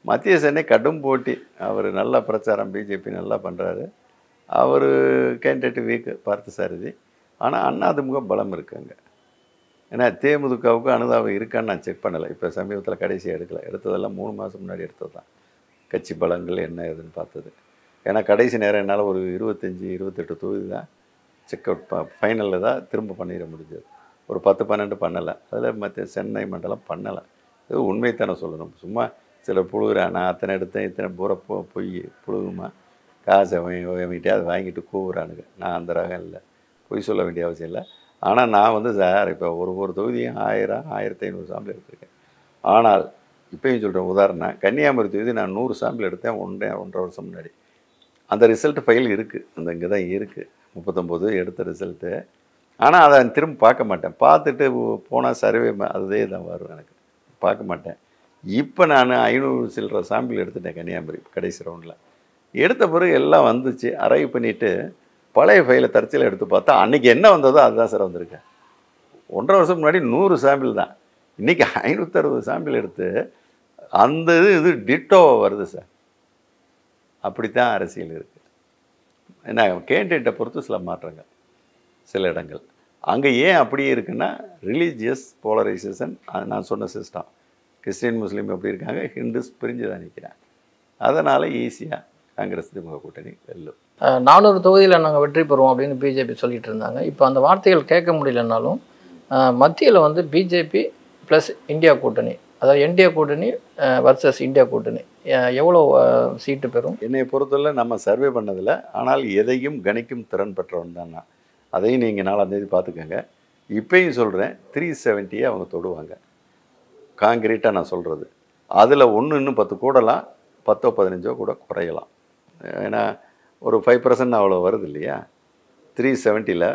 மத்திய சென்னை கடும் போட்டி. அவர் நல்லா பிரச்சாரம், பிஜேபி நல்லா பண்ணுறாரு. அவர் கேண்டிடேட் வீக்கு பார்த்தசாரதி. ஆனால் அதிமுக பலம் இருக்குங்க. ஏன்னா தேமுதிகவுக்கு அனுதாபம் இருக்கான்னு நான் செக் பண்ணலை. இப்போ சமீபத்தில் கடைசியாக எடுக்கலை. எடுத்ததெல்லாம் 3 மாதம் முன்னாடி எடுத்தது தான். கட்சி பலங்கள் என்ன ஏதுன்னு பார்த்தது. ஏன்னா கடைசி நேரம் என்னால் ஒரு 25-28 தொகுதி தான் செக் அவுட் ஃபைனலில் தான் திரும்ப பண்ணிட முடிஞ்சது. ஒரு 10-12 பண்ணலை. அதில் மற்ற சென்னை மண்டலம் பண்ணலை. இது உண்மைத்தானே சொல்லணும். சும்மா சில புழுகிறேன், நான் அத்தனை எடுத்தேன் இத்தனை பூரா பொய் புழுகுமா, காசை வாங்கிட்டே அதை வாங்கிட்டு கூவுறானுங்க. நான் அந்த ரகம் இல்லை, பொய் சொல்ல வேண்டிய அவசியம் இல்லை. ஆனால் நான் வந்து சார் இப்போ ஒரு தொகுதியும் 1000-1500 சாம்பிள் எடுத்திருக்கேன். ஆனால் இப்போயும் சொல்கிறேன், உதாரணம் கன்னியாகுமரி தொகுதி நான் 100 சாம்பிள் எடுத்தேன் 1.5 வருஷம் முன்னாடி. அந்த ரிசல்ட் ஃபைல் இருக்குது, அந்த இங்கே தான் இருக்குது, 39 எடுத்த ரிசல்ட்டு. ஆனால் அதை திரும்ப பார்க்க மாட்டேன். பார்த்துட்டு போனால் சர்வே அதே தான் வரும், எனக்கு பார்க்க மாட்டேன். இப்போ நான் 500 சில்லற சாம்பிள் எடுத்துட்டேன் கன்னியாகுமரி கடைசி ரவுண்டில். எடுத்த பிறகு எல்லாம் வந்துச்சு, அரைவ் பண்ணிவிட்டு பழைய ஃபைலை தற்செயலாக எடுத்து பார்த்தா அன்றைக்கி என்ன வந்ததோ அதுதான் சார் வந்திருக்கேன். 1.5 வருஷம் முன்னாடி 100 சாம்பிள் தான், இன்றைக்கி 560 சாம்பிள் எடுத்து அந்த இது டிட்டோவாக வருது சார். அப்படித்தான் அரசியல் இருக்குது. ஏன்னா கேண்டிடேட்டை பொறுத்து சில மாற்றங்கள், சில இடங்கள். அங்கே ஏன் அப்படியே இருக்குன்னா ரிலீஜியஸ் போலரைசேஷன். நான் சொன்ன சிஸ்டம், கிறிஸ்டின் முஸ்லீம் எப்படி இருக்காங்க, ஹிந்துஸ் பிரிஞ்சு தான் நிற்கிறாங்க. அதனால் ஈஸியாக காங்கிரஸ் திமுக கூட்டணி வெல்லும். 400 தொகுதியில் நாங்கள் வெற்றி பெறுவோம் அப்படின்னு பிஜேபி சொல்லிட்டு இருந்தாங்க. இப்போ அந்த வார்த்தைகள் கேட்க முடியலனாலும் மத்தியில் வந்து பிஜேபி ப்ளஸ் இந்தியா கூட்டணி, அதாவது இந்தியா கூட்டணி வர்சஸ் இந்தியா கூட்டணி எவ்வளோ சீட்டு பெறும்? என்னை பொறுத்தவரை நம்ம சர்வே பண்ணதில்ல, ஆனால் எதையும் கணிக்கும் திறன் பெற்றவன் தான் நான். அதையும் நீங்கள் 4ஆம் தேதி பார்த்துக்கோங்க. இப்போயும் சொல்கிறேன், 370 அவங்க தொடுவாங்க. காங்கிரீட்டாக நான் சொல்கிறது. அதில் இன்னும் 10 கூடலாம், 10-15 கூட குறையலாம். ஏன்னா ஒரு 5% அவ்வளோ வருது இல்லையா. 370ல்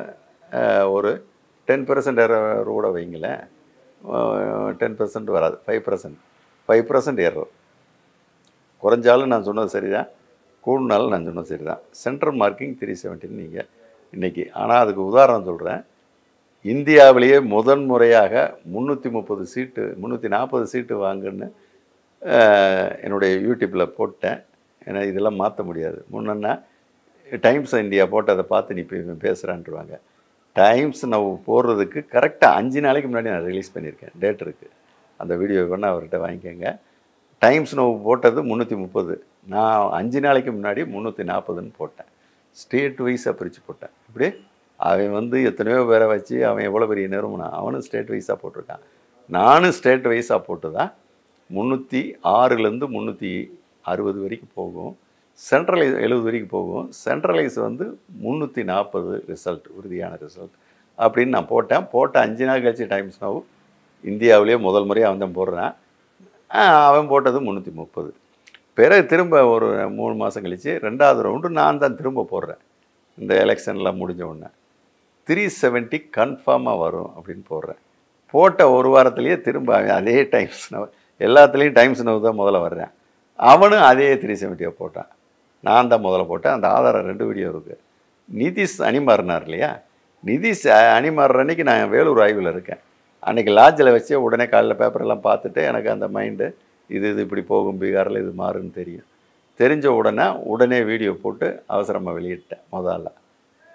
ஒரு 10% கூட வைங்களேன், 10% வராது, 5% ஏறும். குறைஞ்சாலும் நான் சொன்னது சரிதான், கூடுனாலும் நான் சொன்னது சரிதான். சென்ட்ரல் மார்க்கிங் 370 நீங்கள் இன்றைக்கி. ஆனால் அதுக்கு உதாரணம் சொல்கிறேன். இந்தியாவிலேயே முதன்முறையாக 330 சீட்டு 340 சீட்டு வாங்குன்னு என்னுடைய யூடியூப்பில் போட்டேன். ஏன்னா இதெல்லாம் மாற்ற முடியாது. முன்னா டைம்ஸ் இந்தியா போட்டதை பார்த்து நீ பேசுகிறான்ட்டுருவாங்க. டைம்ஸ் நான் போடுறதுக்கு கரெக்டாக 5 நாளைக்கு முன்னாடி நான் ரிலீஸ் பண்ணியிருக்கேன். டேட் இருக்குது, அந்த வீடியோ வேணால் அவர்கிட்ட வாங்கிக்கோங்க. டைம்ஸ் நோவு போட்டது 330, நான் 5 நாளைக்கு முன்னாடி 340ன்னு போட்டேன். ஸ்டேட் வைஸாக பிரித்து போட்டேன். இப்படி அவன் வந்து எத்தனையோ பேரை வச்சு அவன் எவ்வளோ பெரிய நிறுவனம், அவனும் ஸ்டேட் வைஸாக போட்டிருக்கான். நானும் ஸ்டேட் வைஸாக போட்டு தான் 306லேருந்து 360 வரைக்கும் போகும். சென்ட்ரலைஸ் 70 வரைக்கும் போகும். சென்ட்ரலைஸ் வந்து 340 ரிசல்ட், உறுதியான ரிசல்ட் அப்படின்னு நான் போட்டேன். போட்ட 5 நாள் கழிச்சு டைம்ஸ் நோவு இந்தியாவிலேயே முதல் முறையாக அவன் தான் போடுறான். அவன் போட்டது 330. பிறகு திரும்ப ஒரு 3 மாதம் கழித்து 2வது ரவுண்டு நான் தான் திரும்ப போடுறேன். இந்த எலெக்ஷன்லாம் முடிஞ்ச உடனே 370 கன்ஃபார்மாக வரும் அப்படின்னு போடுறேன். போட்ட ஒரு வாரத்துலேயே திரும்ப அதே டைம்ஸ் நவ், எல்லாத்துலேயும் டைம்ஸ் நவ் தான் முதல்ல வர்றேன். அவனும் அதே 370 போட்டான். நான் தான் முதல்ல போட்டேன். அந்த ஆதாரம் 2 வீடியோ இருக்குது. நிதிஷ் அணிமாறினார் இல்லையா, நிதிஷ் அணி மாறுற அன்னைக்கு நான் வேலூர் ஆய்வில் இருக்கேன். அன்றைக்கி லாட்ஜில் வச்சு உடனே காலையில் பேப்பரெல்லாம் பார்த்துட்டு எனக்கு அந்த மைண்டு இது இப்படி போகும், பீகாரில் இது மாறுன்னு தெரியும். தெரிஞ்ச உடனே வீடியோ போட்டு அவசரமாக வெளியிட்டேன்.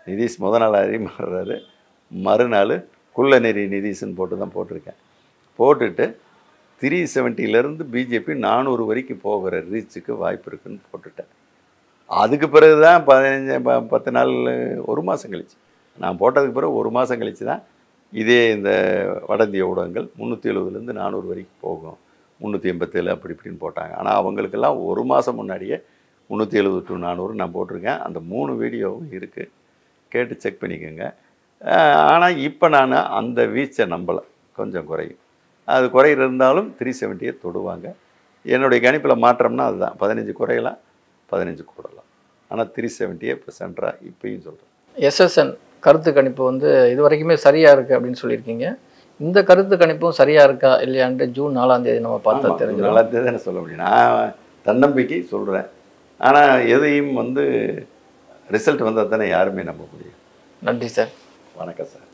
நிதிஷ் நாள் அணி மாறுறாரு, மறுநாள் குள்ளநெறி நிதிஷ்ன்னு போட்டு தான் போட்டிருக்கேன். போட்டுட்டு 370 பிஜேபி 400 வரைக்கும் போகிற ரீச்சுக்கு வாய்ப்பு இருக்குன்னு போட்டுட்டேன். அதுக்கு பிறகு தான் 10 நாள் 1 மாதம் கழிச்சு, நான் போட்டதுக்கு பிறகு 1 மாதம் கழித்து தான் இதே இந்த வட இந்திய ஊடகங்கள் 370 400 வரைக்கும் போகும், 387 அப்படி இப்படின்னு போட்டாங்க. ஆனால் அவங்களுக்கெல்லாம் 1 மாதம் முன்னாடியே 370 to 400 நான் போட்டிருக்கேன். அந்த 3 வீடியோவும் இருக்குது, கேட்டு செக் பண்ணிக்கோங்க. ஆனால் இப்போ நான் அந்த வீச்சை நம்பலை, கொஞ்சம் குறையும். அது இருந்தாலும் 370 தொடுவாங்க. என்னுடைய கணிப்பில் மாற்றம்னா அதுதான், 15 குறையலாம், 15 கூடலாம். ஆனால் 370 இப்போ சென்டராக இப்பயும் சொல்கிறேன். எஸ்எஸ்என் கருத்து கணிப்பு வந்து இது வரைக்குமே சரியாக இருக்குது அப்படின்னு சொல்லியிருக்கீங்க. இந்த கருத்து கணிப்பும் சரியாக இருக்கா இல்லையான்ட்டு ஜூன் 4ஆம் தேதி நம்ம பார்த்தா தெரிஞ்சு 4ஆம் தேதி தானே சொல்ல முடியும். நான் தன்னம்பிக்கை சொல்கிறேன். ஆனால் எதையும் ரிசல்ட் வந்தால் தானே யாருமே நம்ப முடியும். நன்றி சார். வணக்கம் சார்.